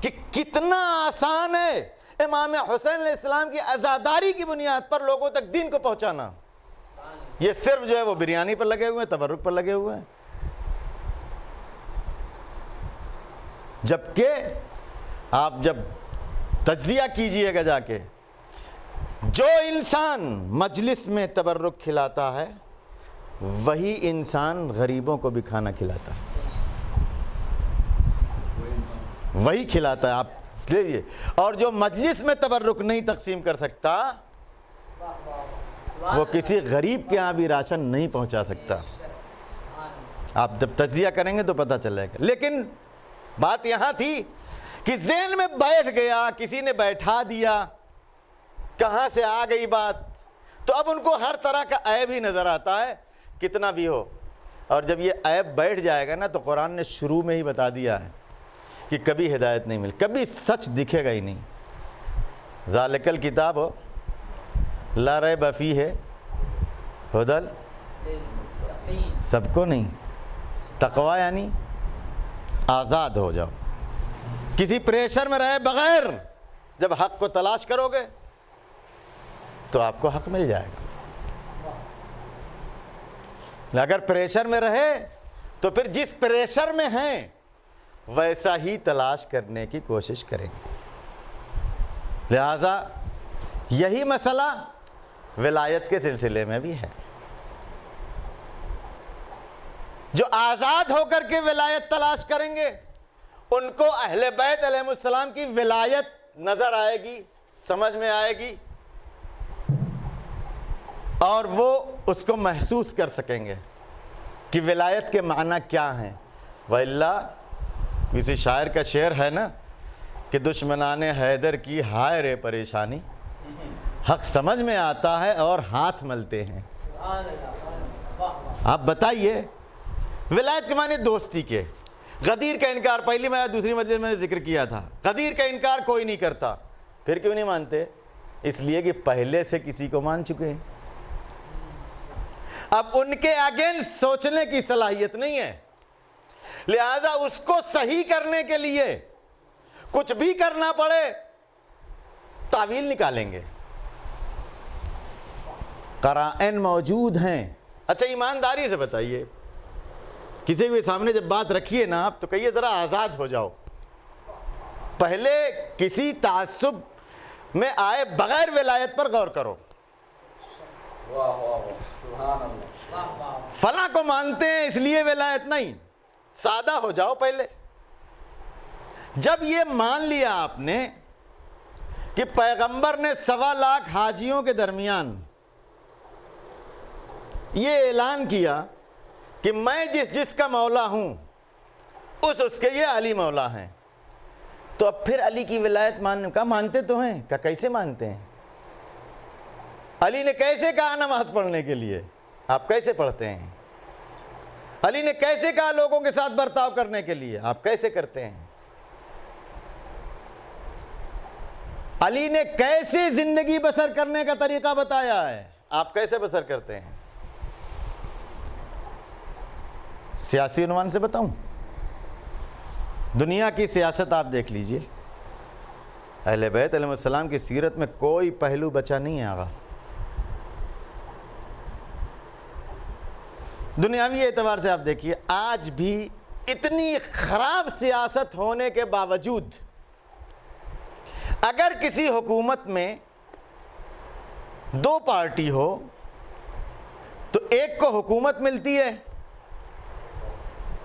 کہ کتنا آسان ہے امام حسین علیہ السلام کی عزاداری کی بنیاد پر لوگوں تک دین کو پہنچانا. یہ صرف جو ہے وہ بریانی پر لگے ہوئے ہیں, تبرک پر لگے ہوئے ہیں. جبکہ آپ جب تجزیہ کیجئے گا جا کے, جو انسان مجلس میں تبرک کھلاتا ہے وہی انسان غریبوں کو بھی کھانا کھلاتا ہے, وہی کھلاتا ہے. آپ لیجئے. اور جو مجلس میں تبرک نہیں تقسیم کر سکتا وہ کسی غریب کے ہاں بھی راشن نہیں پہنچا سکتا. آپ جب تجزیہ کریں گے تو پتہ چلے گا. لیکن بات یہاں تھی کہ ذہن میں بیٹھ گیا, کسی نے بیٹھا دیا, کہاں سے آ گئی بات, تو اب ان کو ہر طرح کا عیب ہی نظر آتا ہے کتنا بھی ہو. اور جب یہ عیب بیٹھ جائے گا نا تو قرآن نے شروع میں ہی بتا دیا ہے کہ کبھی ہدایت نہیں ملی, کبھی سچ دکھے گا ہی نہیں. ذالک الکتاب لا ریب فیہ ہدی سب کو نہیں, تقوی یعنی آزاد ہو جاؤ, کسی پریشر میں رہے بغیر جب حق کو تلاش کرو گے تو آپ کو حق مل جائے گا. اگر پریشر میں رہے تو پھر جس پریشر میں ہیں ویسا ہی تلاش کرنے کی کوشش کریں گے. لہذا یہی مسئلہ ولایت کے سلسلے میں بھی ہے. جو آزاد ہو کر کے ولایت تلاش کریں گے ان کو اہل بیت علیہ السلام کی ولایت نظر آئے گی, سمجھ میں آئے گی, اور وہ اس کو محسوس کر سکیں گے کہ ولایت کے معنی کیا ہیں. وَإِلَّا کسی شاعر کا شعر ہے نا کہ دشمنان حیدر کی ہائے رے پریشانی, حق سمجھ میں آتا ہے اور ہاتھ ملتے ہیں. آپ بتائیے ولایت کے معنی دوستی کے. غدیر کا انکار پہلی میں دوسری مجلس میں نے ذکر کیا تھا, غدیر کا انکار کوئی نہیں کرتا. پھر کیوں نہیں مانتے؟ اس لیے کہ پہلے سے کسی کو مان چکے ہیں. اب ان کے اگینسٹ سوچنے کی صلاحیت نہیں ہے, لہذا اس کو صحیح کرنے کے لیے کچھ بھی کرنا پڑے تعویل نکالیں گے. قرائن موجود ہیں. اچھا ایمانداری سے بتائیے, کسی کے سامنے جب بات رکھیے نا آپ تو کہیے ذرا آزاد ہو جاؤ, پہلے کسی تعصب میں آئے بغیر ولایت پر غور کرو. فلاں کو مانتے ہیں اس لیے ولایت نہیں, سادہ ہو جاؤ پہلے. جب یہ مان لیا آپ نے کہ پیغمبر نے 1.25 لاکھ حاجیوں کے درمیان یہ اعلان کیا کہ میں جس کا مولا ہوں اس کے یہ علی مولا ہیں, تو اب پھر علی کی ولایت مانتے تو ہیں کہ کیسے مانتے ہیں؟ علی نے کیسے کہا نماز پڑھنے کے لیے, آپ کیسے پڑھتے ہیں؟ علی نے کیسے کہا لوگوں کے ساتھ برتاؤ کرنے کے لیے, آپ کیسے کرتے ہیں؟ علی نے کیسے زندگی بسر کرنے کا طریقہ بتایا ہے, آپ کیسے بسر کرتے ہیں؟ سیاسی عنوان سے بتاؤں, دنیا کی سیاست آپ دیکھ لیجئے, اہل بیت علیہ السلام کی سیرت میں کوئی پہلو بچا نہیں ہے. آغا دنیاوی اعتبار سے آپ دیکھیے, آج بھی اتنی خراب سیاست ہونے کے باوجود اگر کسی حکومت میں 2 پارٹی ہو تو ایک کو حکومت ملتی ہے،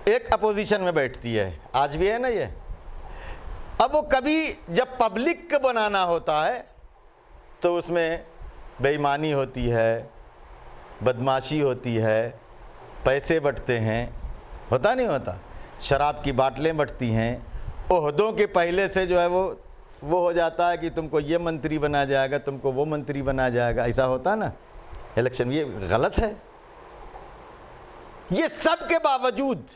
ایک اپوزیشن میں بیٹھتی ہے، آج بھی ہے نا یہ۔ اب وہ کبھی جب پبلک کو بنانا ہوتا ہے تو اس میں بے ایمانی ہوتی ہے، بدماشی ہوتی ہے، پیسے بٹتے ہیں، ہوتا نہیں ہوتا، شراب کی باٹلیں بٹتی ہیں، عہدوں کے پہلے سے جو ہے وہ ہو جاتا ہے کہ تم کو یہ منتری بنا جائے گا، تم کو وہ منتری بنا جائے گا، ایسا ہوتا نا الیکشن۔ یہ غلط ہے۔ یہ سب کے باوجود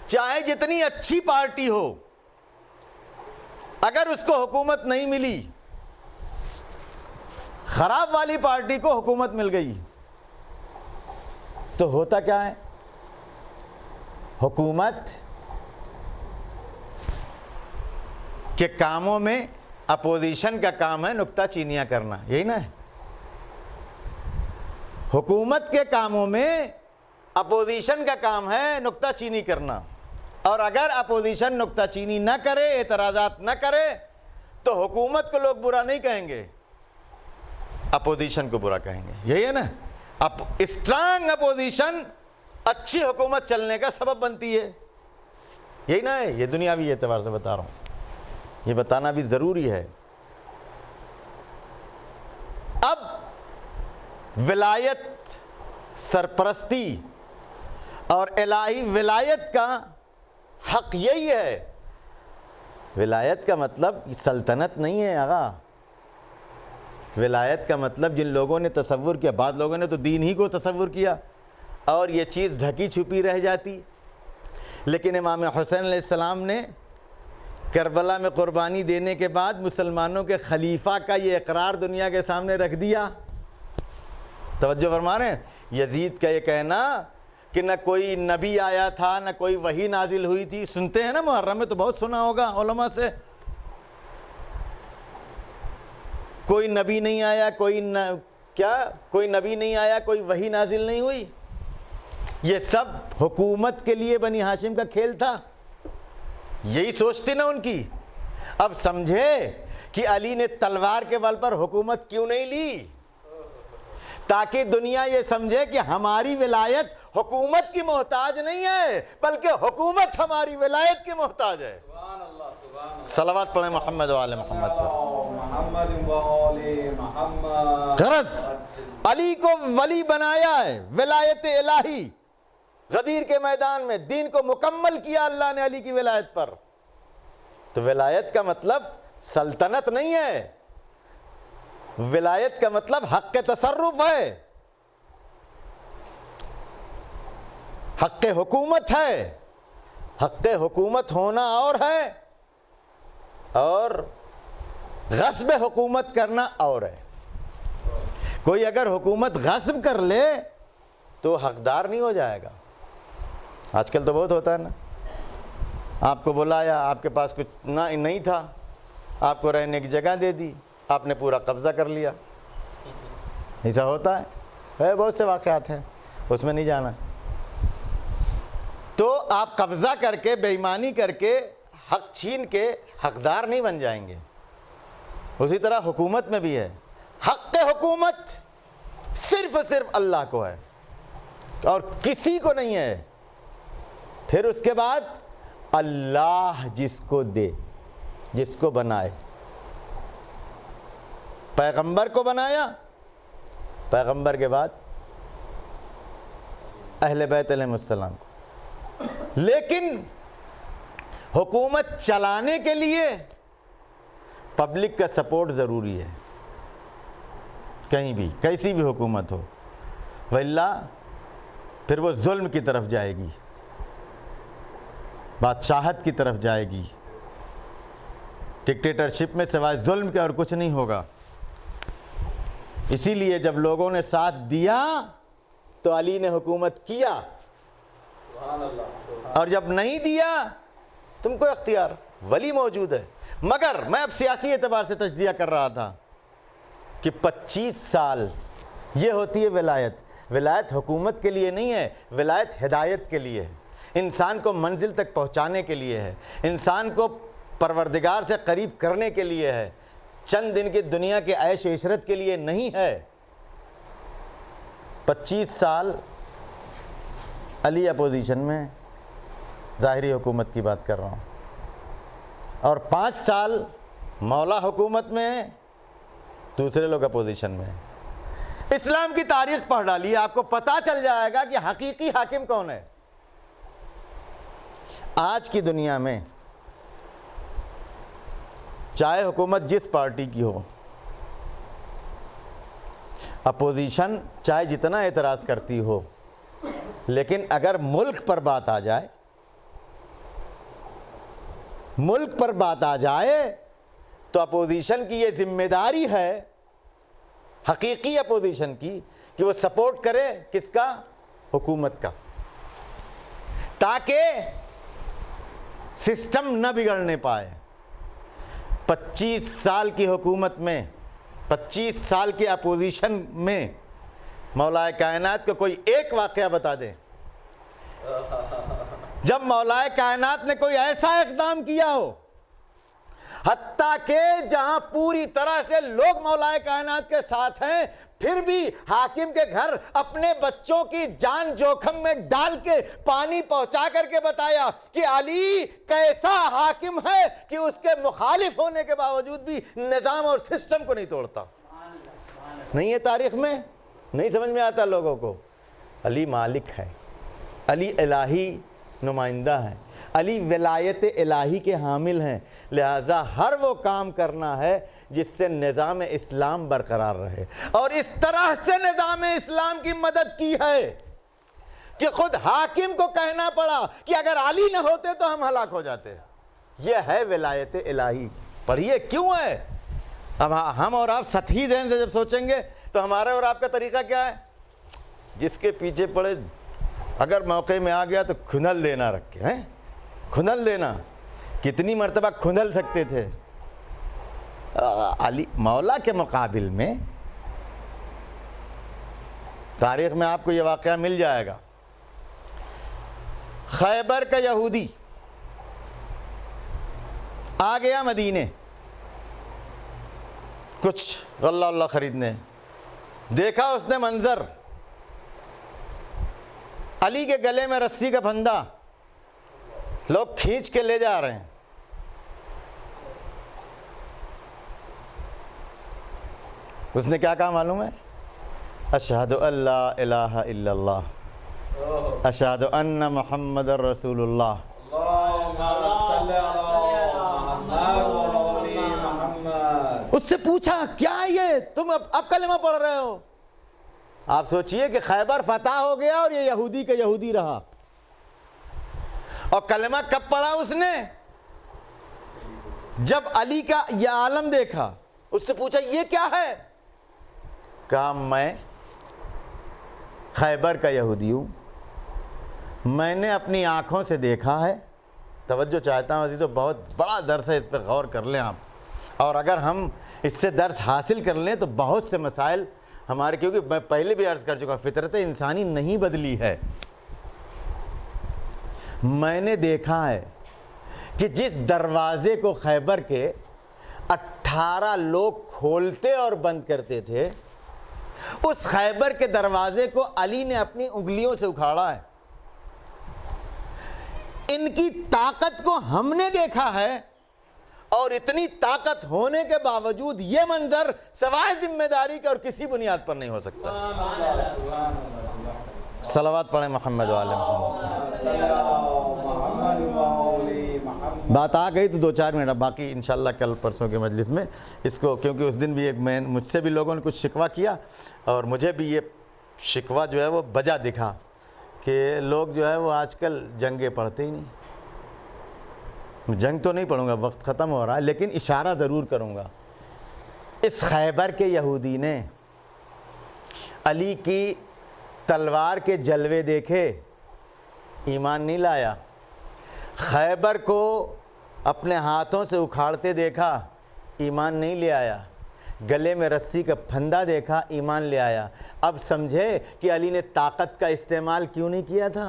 چاہے جتنی اچھی پارٹی ہو، اگر اس کو حکومت نہیں ملی، خراب والی پارٹی کو حکومت مل گئی، تو ہوتا کیا ہے؟ حکومت کے کاموں میں اپوزیشن کا کام ہے نکتہ چینیاں کرنا، یہی نا ہے۔ حکومت کے کاموں میں اپوزیشن کا کام ہے نکتہ چینی کرنا، اور اگر اپوزیشن نکتہ چینی نہ کرے، اعتراضات نہ کرے، تو حکومت کو لوگ برا نہیں کہیں گے، اپوزیشن کو برا کہیں گے، یہی ہے نا۔ اب اسٹرانگ اپوزیشن اچھی حکومت چلنے کا سبب بنتی ہے، یہی نا ہے۔ یہ دنیاوی اعتبار سے بتا رہا ہوں، یہ بتانا بھی ضروری ہے۔ اب ولایت، سرپرستی اور الہی ولایت کا حق یہی ہے۔ ولایت کا مطلب سلطنت نہیں ہے آغا، ولایت کا مطلب جن لوگوں نے تصور کیا، بعض لوگوں نے تو دین ہی کو تصور کیا اور یہ چیز ڈھکی چھپی رہ جاتی، لیکن امام حسین علیہ السلام نے کربلا میں قربانی دینے کے بعد مسلمانوں کے خلیفہ کا یہ اقرار دنیا کے سامنے رکھ دیا۔ توجہ فرما رہے ہیں؟ یزید کا یہ کہنا کہ نہ کوئی نبی آیا تھا، نہ کوئی وحی نازل ہوئی تھی، سنتے ہیں نا محرم میں تو بہت سنا ہوگا علماء سے، کوئی نبی نہیں آیا، کوئی نبی نہیں آیا، کوئی وحی نازل نہیں ہوئی۔ یہ سب حکومت کے لیے بنی ہاشم کا کھیل تھا، یہی سوچتے نا ان کی۔ اب سمجھے کہ علی نے تلوار کے بل پر حکومت کیوں نہیں لی؟ تاکہ دنیا یہ سمجھے کہ ہماری ولایت حکومت کی محتاج نہیں ہے، بلکہ حکومت ہماری ولایت کی محتاج ہے۔ صلوات پڑھیں محمد و آل محمد پر۔ غرض علی کو ولی بنایا ہے، ولایت الہی، غدیر کے میدان میں دین کو مکمل کیا اللہ نے علی کی ولایت پر۔ تو ولایت کا مطلب سلطنت نہیں ہے، ولایت کا مطلب حق تصرف ہے، حق حکومت ہے۔ حق حکومت ہونا اور ہے، اور غصب حکومت کرنا اور ہے۔ کوئی اگر حکومت غصب کر لے تو حقدار نہیں ہو جائے گا۔ آج کل تو بہت ہوتا ہے نا، آپ کو بلایا، آپ کے پاس کچھ نہیں تھا، آپ کو رہنے کی جگہ دے دی، آپ نے پورا قبضہ کر لیا، ایسا ہوتا ہے، بہت سے واقعات ہیں، اس میں نہیں جانا۔ تو آپ قبضہ کر کے، بے ایمانی کر کے، حق چھین کے حقدار نہیں بن جائیں گے۔ اسی طرح حکومت میں بھی ہے، حق حکومت صرف اللہ کو ہے اور کسی کو نہیں ہے۔ پھر اس کے بعد اللہ جس کو دے، جس کو بنائے، پیغمبر کو بنایا، پیغمبر کے بعد اہل بیت علیہ السلام کو۔ لیکن حکومت چلانے کے لیے پبلک کا سپورٹ ضروری ہے، کہیں بھی کیسی بھی حکومت ہو، وَإِلَّا پھر وہ ظلم کی طرف جائے گی، بادشاہت کی طرف جائے گی، ڈکٹیٹرشپ میں سوائے ظلم کے اور کچھ نہیں ہوگا۔ اسی لیے جب لوگوں نے ساتھ دیا تو علی نے حکومت کیا، اور جب نہیں دیا تم کو اختیار، ولی موجود ہے۔ مگر میں اب سیاسی اعتبار سے تجزیہ کر رہا تھا کہ 25 سال یہ ہوتی ہے ولایت۔ ولایت حکومت کے لیے نہیں ہے، ولایت ہدایت کے لیے ہے، انسان کو منزل تک پہنچانے کے لیے ہے، انسان کو پروردگار سے قریب کرنے کے لیے ہے، چند دن کی دنیا کے عیش و عشرت کے لیے نہیں ہے۔ 25 سال علی اپوزیشن میں، ظاہری حکومت کی بات کر رہا ہوں، اور 5 سال مولا حکومت میں، دوسرے لوگ اپوزیشن میں. اسلام کی تاریخ پڑھ ڈالیے، آپ کو پتہ چل جائے گا کہ حقیقی حاکم کون ہے. آج کی دنیا میں چاہے حکومت جس پارٹی کی ہو، اپوزیشن چاہے جتنا اعتراض کرتی ہو، لیکن اگر ملک پر بات آ جائے، ملک پر بات آ جائے تو اپوزیشن کی یہ ذمہ داری ہے، حقیقی اپوزیشن کی، کہ وہ سپورٹ کرے کس کا؟ حکومت کا، تاکہ سسٹم نہ بگڑنے پائے. 25 سال کی حکومت میں، 25 سال کی اپوزیشن میں مولا کائنات کا کوئی ایک واقعہ بتا دیں جب مولا کائنات نے کوئی ایسا اقدام کیا ہو، حتیٰ کہ جہاں پوری طرح سے لوگ مولا کائنات کے ساتھ ہیں، پھر بھی حاکم کے گھر اپنے بچوں کی جان جوخم میں ڈال کے پانی پہنچا کر کے بتایا کہ علی کیسا حاکم ہے کہ اس کے مخالف ہونے کے باوجود بھی نظام اور سسٹم کو نہیں توڑتا. نہیں ہے تاریخ میں، نہیں سمجھ میں آتا لوگوں کو. علی مالک ہے، علی الہی نمائندہ ہے، علی ولایت الہی کے حامل ہیں، لہٰذا ہر وہ کام کرنا ہے جس سے نظام اسلام برقرار رہے. اور اس طرح سے نظام اسلام کی مدد کی ہے کہ خود حاکم کو کہنا پڑا کہ اگر علی نہ ہوتے تو ہم ہلاک ہو جاتے. یہ ہے ولایت الہی. پڑھیے کیوں ہے. اب ہم اور آپ سطحی ذہن سے جب سوچیں گے تو ہمارے اور آپ کا طریقہ کیا ہے؟ جس کے پیچھے پڑے اگر موقع میں آ گیا تو کھنل دینا رکھ کے، کھنل دینا. کتنی مرتبہ کھنل سکتے تھے. علی مولا کے مقابل میں تاریخ میں آپ کو یہ واقعہ مل جائے گا. خیبر کا یہودی آ گیا مدینے کچھ غلہ اللہ خریدنے، دیکھا اس نے منظر، علی کے گلے میں رسی کا پھندا، لوگ کھینچ کے لے جا رہے ہیں. اس نے کیا کہا معلوم ہے؟ اشہد ان لا الہ الا اللہ، اشہد ان محمد رسول اللہ. اس سے پوچھا کیا یہ تم اب کلمہ پڑھ رہے ہو؟ آپ سوچئے کہ خیبر فتح ہو گیا اور یہ یہودی کا یہودی رہا. اور کلمہ کب پڑھا اس نے؟ جب علی کا یہ عالم دیکھا. اس سے پوچھا یہ کیا ہے؟ کہا میں خیبر کا یہودی ہوں، میں نے اپنی آنکھوں سے دیکھا ہے. توجہ چاہتا ہوں عزیزو، بہت بڑا درس ہے، اس پہ غور کر لیں آپ. اور اگر ہم اس سے درس حاصل کر لیں تو بہت سے مسائل ہمارے، کیونکہ میں پہلے بھی عرض کر چکا، فطرت انسانی نہیں بدلی ہے. میں نے دیکھا ہے کہ جس دروازے کو خیبر کے 18 لوگ کھولتے اور بند کرتے تھے، اس خیبر کے دروازے کو علی نے اپنی انگلیوں سے اکھاڑا ہے. ان کی طاقت کو ہم نے دیکھا ہے، اور اتنی طاقت ہونے کے باوجود یہ منظر سوائے ذمہ داری کے اور کسی بنیاد پر نہیں ہو سکتا. صلوات پڑھیں محمد و آل محمد. بات آ گئی تو 2-4 منٹ، باقی انشاءاللہ کل پرسوں کے مجلس میں اس کو، کیونکہ اس دن بھی ایک مجھ سے بھی لوگوں نے کچھ شکوہ کیا، اور مجھے بھی یہ شکوہ جو ہے وہ بجا دکھا کہ لوگ جو ہے وہ آج کل جنگیں پڑھتے ہی نہیں. جنگ تو نہیں پڑھوں گا، وقت ختم ہو رہا ہے، لیکن اشارہ ضرور کروں گا. اس خیبر کے یہودی نے علی کی تلوار کے جلوے دیکھے، ایمان نہیں لایا. خیبر کو اپنے ہاتھوں سے اکھاڑتے دیکھا، ایمان نہیں لے آیا. گلے میں رسی کا پھندا دیکھا، ایمان لے آیا. اب سمجھے کہ علی نے طاقت کا استعمال کیوں نہیں کیا تھا؟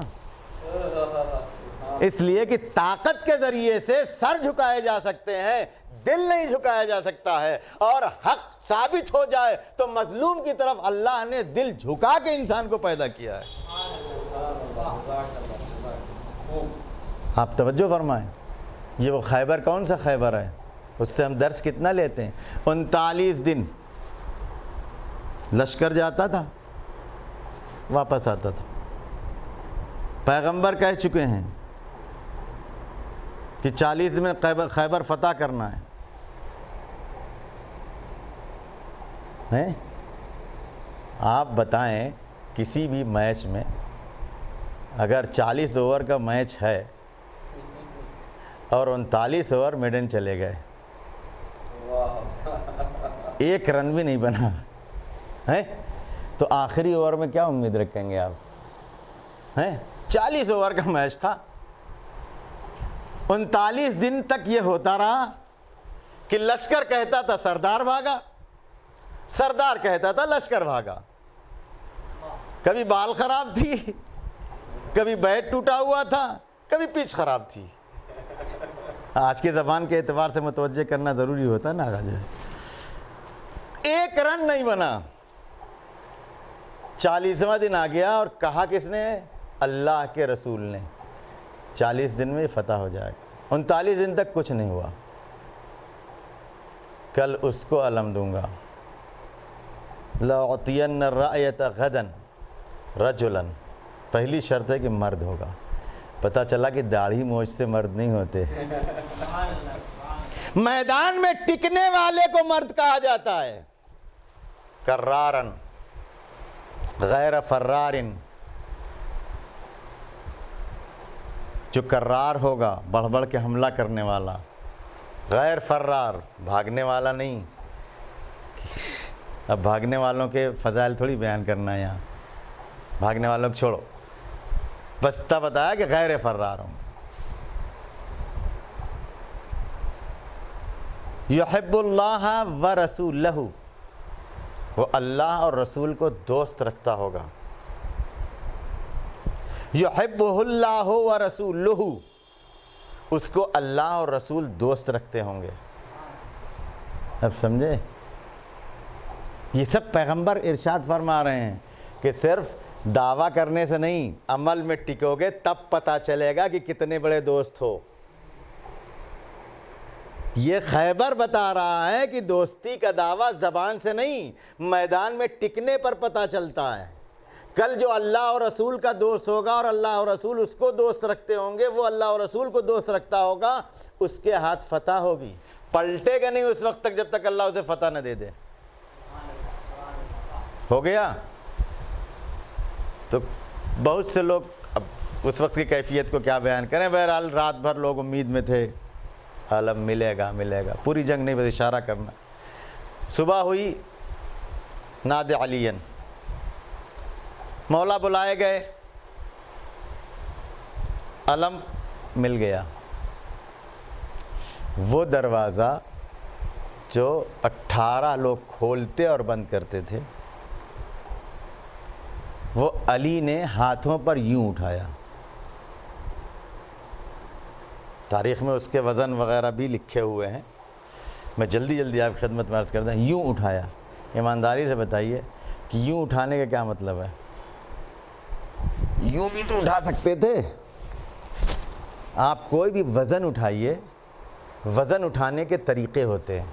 اس لیے کہ طاقت کے ذریعے سے سر جھکائے جا سکتے ہیں، دل نہیں جھکایا جا سکتا ہے، اور حق ثابت ہو جائے تو مظلوم کی طرف اللہ نے دل جھکا کے انسان کو پیدا کیا ہے۔ آپ توجہ فرمائیں، یہ وہ خیبر کون سا خیبر ہے؟ اس سے ہم درس کتنا لیتے ہیں؟ 39 دن لشکر جاتا تھا، واپس آتا تھا۔ پیغمبر کہہ چکے ہیں کہ 40 دن میں خیبر فتح کرنا ہے۔ آپ بتائیں کسی بھی میچ میں اگر 40 اوور کا میچ ہے اور 39 اوور میڈن چلے گئے، ایک رن بھی نہیں بنا ہے، تو آخری اوور میں کیا امید رکھیں گے آپ؟ 40 اوور کا میچ تھا، 39 دن تک یہ ہوتا رہا کہ لشکر کہتا تھا سردار بھاگا، سردار کہتا تھا لشکر بھاگا۔ کبھی بال خراب تھی، کبھی بیٹ ٹوٹا ہوا تھا، کبھی پچ خراب تھی۔ آج کے زبان کے اعتبار سے متوجہ کرنا ضروری ہوتا ہے نا، آگا جو ہے ایک رن نہیں بنا۔ 40واں دن آ گیا اور کہا کس نے؟ اللہ کے رسول نے 40 دن میں فتح ہو جائے گا۔ 39 دن تک کچھ نہیں ہوا۔ کل اس کو علم دوں گا، لَأُعْطِيَنَّ الرَّأْيَةَ غَدًا رَجُلًا، پہلی شرط ہے کہ مرد ہوگا۔ پتہ چلا کہ داڑھی موچھ سے مرد نہیں ہوتے، میدان میں ٹکنے والے کو مرد کہا جاتا ہے۔ کرارن غیر فرارن، جو کرار ہوگا بڑھ بڑھ کے حملہ کرنے والا، غیر فرار بھاگنے والا نہیں۔ اب بھاگنے والوں کے فضائل تھوڑی بیان کرنا ہے یہاں، بھاگنے والوں کو چھوڑو، بس تب بتایا کہ غیر فرار ہوں۔ یحب اللہ و رسولہ، وہ اللہ اور رسول کو دوست رکھتا ہوگا۔ یحبہ اللہ و رسولہ، اس کو اللہ اور رسول دوست رکھتے ہوں گے۔ اب سمجھے؟ یہ سب پیغمبر ارشاد فرما رہے ہیں کہ صرف دعویٰ کرنے سے نہیں، عمل میں ٹکو گے تب پتہ چلے گا کہ کتنے بڑے دوست ہو۔ یہ خیبر بتا رہا ہے کہ دوستی کا دعویٰ زبان سے نہیں، میدان میں ٹکنے پر پتہ چلتا ہے۔ کل جو اللہ اور رسول کا دوست ہوگا اور اللہ اور رسول اس کو دوست رکھتے ہوں گے، وہ اللہ اور رسول کو دوست رکھتا ہوگا، اس کے ہاتھ فتح ہوگی۔ پلٹے گا نہیں اس وقت تک جب تک اللہ اسے فتح نہ دے دے۔ ہو گیا؟ تو بہت سے لوگ اب اس وقت کی کیفیت کو کیا بیان کریں، بہرحال رات بھر لوگ امید میں تھے عالم ملے گا ملے گا، پوری جنگ نہیں، بس اشارہ کرنا۔ صبح ہوئی، ناد علین، مولا بلائے گئے، علم مل گیا۔ وہ دروازہ جو 18 لوگ کھولتے اور بند کرتے تھے، وہ علی نے ہاتھوں پر یوں اٹھایا۔ تاریخ میں اس کے وزن وغیرہ بھی لکھے ہوئے ہیں، میں جلدی آپ کی خدمت میں عرض کرتا ہوں۔ یوں اٹھایا، ایمانداری سے بتائیے کہ یوں اٹھانے کا کیا مطلب ہے؟ یوں بھی تو اٹھا سکتے تھے۔ آپ کوئی بھی وزن اٹھائیے، وزن اٹھانے کے طریقے ہوتے ہیں،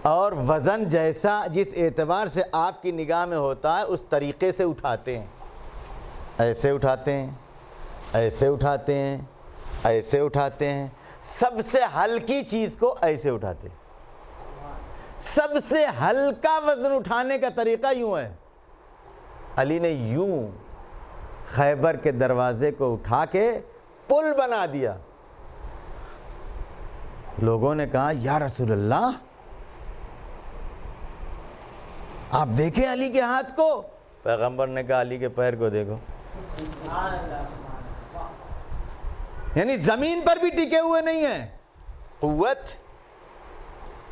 اور وزن جیسا جس اعتبار سے آپ کی نگاہ میں ہوتا ہے اس طریقے سے اٹھاتے ہیں۔ ایسے اٹھاتے ہیں، ایسے اٹھاتے ہیں، ایسے اٹھاتے ہیں۔ سب سے ہلکی چیز کو ایسے اٹھاتے ہیں۔ سب سے ہلکا وزن اٹھانے کا طریقہ یوں ہے۔ علی نے یوں خیبر کے دروازے کو اٹھا کے پل بنا دیا۔ لوگوں نے کہا یا رسول اللہ، آپ دیکھیں علی کے ہاتھ کو۔ پیغمبر نے کہا علی کے پیر کو دیکھو۔ یعنی زمین پر بھی ٹکے ہوئے نہیں ہیں، قوت۔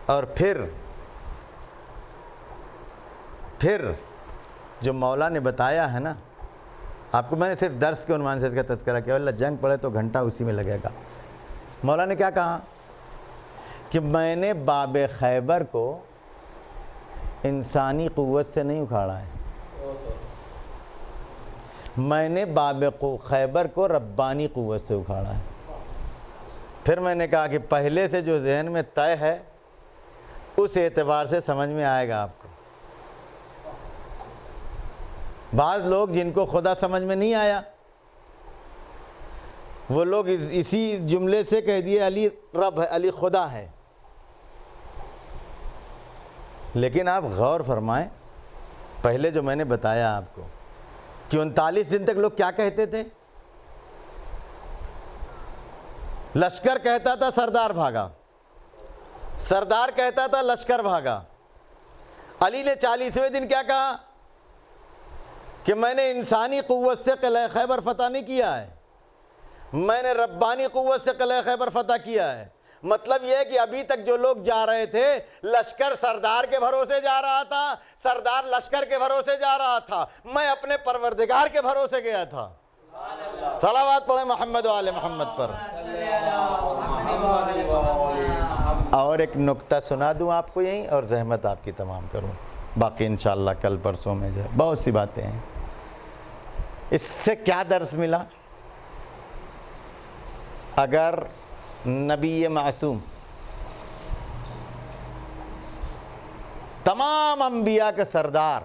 اور پھر جو مولا نے بتایا ہے نا، آپ کو میں نے صرف درس کے عنوان سے اس کا تذکرہ کیا، اللہ جنگ پڑے تو گھنٹہ اسی میں لگے گا۔ مولا نے کیا کہا؟ کہ میں نے باب خیبر کو انسانی قوت سے نہیں اکھاڑا ہے، میں نے باب خیبر کو ربانی قوت سے اکھاڑا ہے۔ پھر میں نے کہا کہ پہلے سے جو ذہن میں طے ہے اس اعتبار سے سمجھ میں آئے گا آپ کو۔ بعض لوگ جن کو خدا سمجھ میں نہیں آیا وہ لوگ اسی جملے سے کہہ دیے علی رب ہے، علی خدا ہے۔ لیکن آپ غور فرمائیں، پہلے جو میں نے بتایا آپ کو کہ 39 دن تک لوگ کیا کہتے تھے؟ لشکر کہتا تھا سردار بھاگا، سردار کہتا تھا لشکر بھاگا۔ علی نے 40ویں دن کیا کہا کہ میں نے انسانی قوت سے قلعہ خیبر فتح نہیں کیا ہے، میں نے ربانی قوت سے قلعہ خیبر فتح کیا ہے۔ مطلب یہ ہے کہ ابھی تک جو لوگ جا رہے تھے لشکر سردار کے بھروسے جا رہا تھا، سردار لشکر کے بھروسے جا رہا تھا، میں اپنے پروردگار کے بھروسے گیا تھا۔ صلوات پڑھیں محمد و آل محمد پر۔ اور ایک نکتہ سنا دوں آپ کو یہیں اور زحمت آپ کی تمام کروں، باقی انشاءاللہ کل پرسوں میں جو ہے بہت سی باتیں ہیں۔ اس سے کیا درس ملا؟ اگر نبی معصوم تمام انبیاء کا سردار،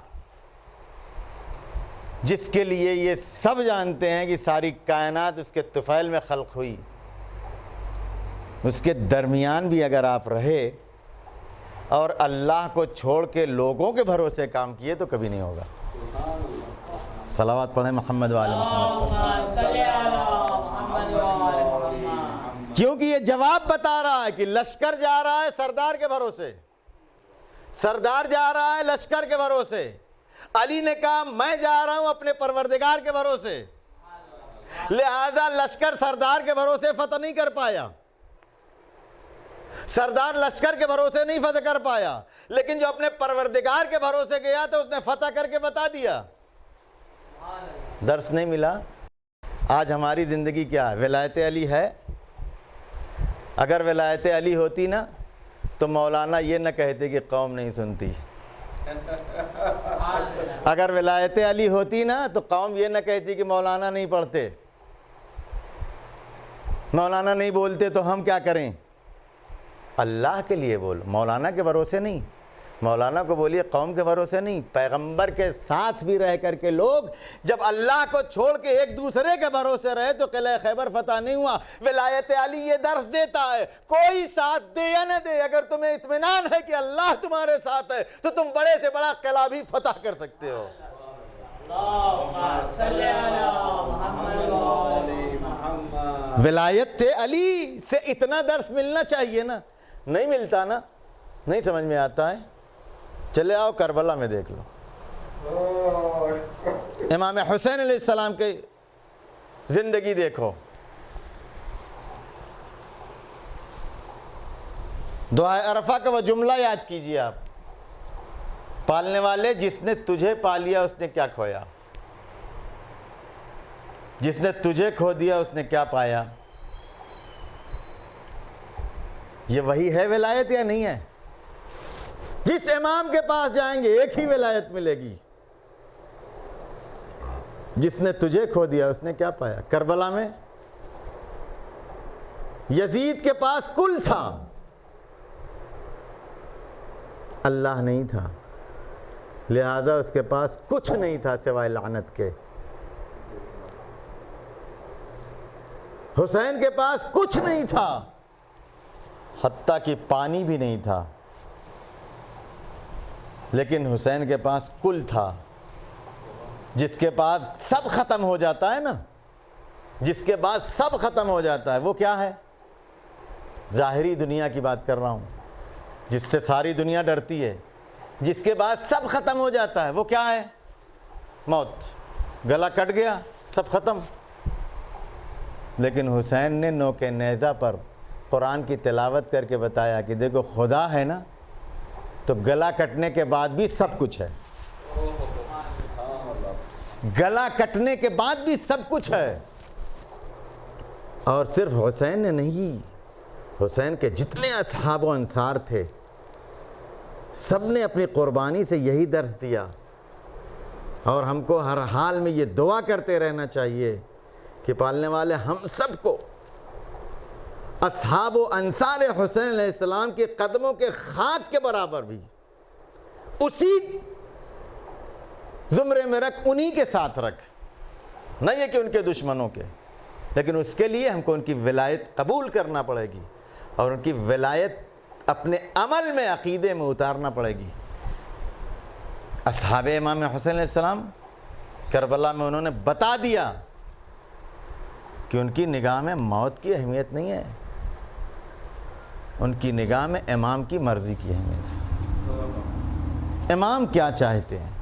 جس کے لیے یہ سب جانتے ہیں کہ ساری کائنات اس کے طفیل میں خلق ہوئی، اس کے درمیان بھی اگر آپ رہے اور اللہ کو چھوڑ کے لوگوں کے بھروسے کام کیے تو کبھی نہیں ہوگا۔ صلوات پڑھیں محمد و آل محمد پر۔ کیونکہ یہ جواب بتا رہا ہے کہ لشکر جا رہا ہے سردار کے بھروسے، سردار جا رہا ہے لشکر کے بھروسے۔ علی نے کہا میں جا رہا ہوں اپنے پروردگار کے بھروسے، لہذا لشکر سردار کے بھروسے فتح نہیں کر پایا، سردار لشکر کے بھروسے نہیں فتح کر پایا، لیکن جو اپنے پروردگار کے بھروسے گیا تو اس نے فتح کر کے بتا دیا۔ درس نہیں ملا؟ آج ہماری زندگی کیا ہے؟ ولایت علی ہے؟ اگر ولایت علی ہوتی نا تو مولانا یہ نہ کہتے کہ قوم نہیں سنتی، اگر ولایت علی ہوتی نا تو قوم یہ نہ کہتی کہ مولانا نہیں پڑھتے، مولانا نہیں بولتے تو ہم کیا کریں؟ اللہ کے لیے بول، مولانا کے بھروسے نہیں۔ مولانا کو بولیے قوم کے بھروسے نہیں۔ پیغمبر کے ساتھ بھی رہ کر کے لوگ جب اللہ کو چھوڑ کے ایک دوسرے کے بھروسے رہے تو قلعہ خیبر فتح نہیں ہوا۔ ولایت علی یہ درس دیتا ہے، کوئی ساتھ دے یا نہ دے، اگر تمہیں اطمینان ہے کہ اللہ تمہارے ساتھ ہے تو تم بڑے سے بڑا قلعہ بھی فتح کر سکتے ہو۔ ولایت علی سے اتنا درس ملنا چاہیے نا، نہیں ملتا نا، نہیں سمجھ میں آتا ہے۔ چلے آؤ کربلا میں دیکھ لو، امام حسین علیہ السلام کی زندگی دیکھو۔ دعائے عرفہ کا وہ جملہ یاد کیجئے آپ، پالنے والے جس نے تجھے پالیا اس نے کیا کھویا، جس نے تجھے کھو دیا اس نے کیا پایا۔ یہ وہی ہے ولایت یا نہیں ہے؟ جس امام کے پاس جائیں گے ایک ہی ولایت ملے گی، جس نے تجھے کھو دیا اس نے کیا پایا۔ کربلا میں یزید کے پاس کل تھا، اللہ نہیں تھا، لہذا اس کے پاس کچھ نہیں تھا سوائے لعنت کے۔ حسین کے پاس کچھ نہیں تھا، حتیٰ کہ پانی بھی نہیں تھا، لیکن حسین کے پاس کل تھا۔ جس کے بعد سب ختم ہو جاتا ہے نا، جس کے بعد سب ختم ہو جاتا ہے وہ کیا ہے؟ ظاہری دنیا کی بات کر رہا ہوں، جس سے ساری دنیا ڈرتی ہے، جس کے بعد سب ختم ہو جاتا ہے وہ کیا ہے؟ موت۔ گلا کٹ گیا سب ختم۔ لیکن حسین نے نوک نیزہ پر قرآن کی تلاوت کر کے بتایا کہ دیکھو خدا ہے نا تو گلا کٹنے کے بعد بھی سب کچھ ہے، گلا کٹنے کے بعد بھی سب کچھ ہے۔ اور صرف حسین نے نہیں، حسین کے جتنے اصحاب و انصار تھے سب نے اپنی قربانی سے یہی درس دیا، اور ہم کو ہر حال میں یہ دعا کرتے رہنا چاہیے کہ پالنے والے ہم سب کو اصحاب و انصار حسین علیہ السلام کے قدموں کے خاک کے برابر بھی اسی زمرے میں رکھ، انہی کے ساتھ رکھ، نہ یہ کہ ان کے دشمنوں کے، لیکن اس کے لیے ہم کو ان کی ولایت قبول کرنا پڑے گی اور ان کی ولایت اپنے عمل میں، عقیدے میں اتارنا پڑے گی۔ اصحاب امام حسین علیہ السلام کربلا میں انہوں نے بتا دیا کہ ان کی نگاہ میں موت کی اہمیت نہیں ہے، ان کی نگاہ میں امام کی مرضی کی اہمیت ہے، امام کیا چاہتے ہیں۔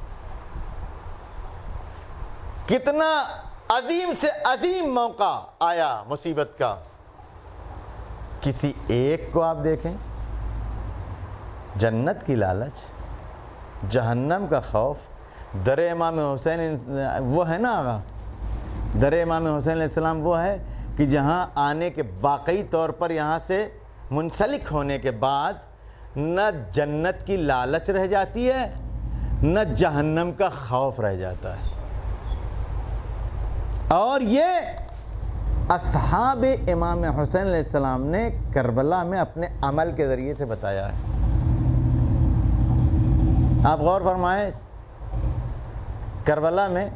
کتنا عظیم سے عظیم موقع آیا مصیبت کا، کسی ایک کو آپ دیکھیں، جنت کی لالچ، جہنم کا خوف، در امام حسین وہ ہے نا آغا، در امام حسین علیہ السلام وہ ہے کہ جہاں آنے کے واقعی طور پر یہاں سے منسلک ہونے کے بعد نہ جنت کی لالچ رہ جاتی ہے نہ جہنم کا خوف رہ جاتا ہے، اور یہ اصحاب امام حسین علیہ السلام نے کربلا میں اپنے عمل کے ذریعے سے بتایا ہے۔ آپ غور فرمائیں، کربلا میں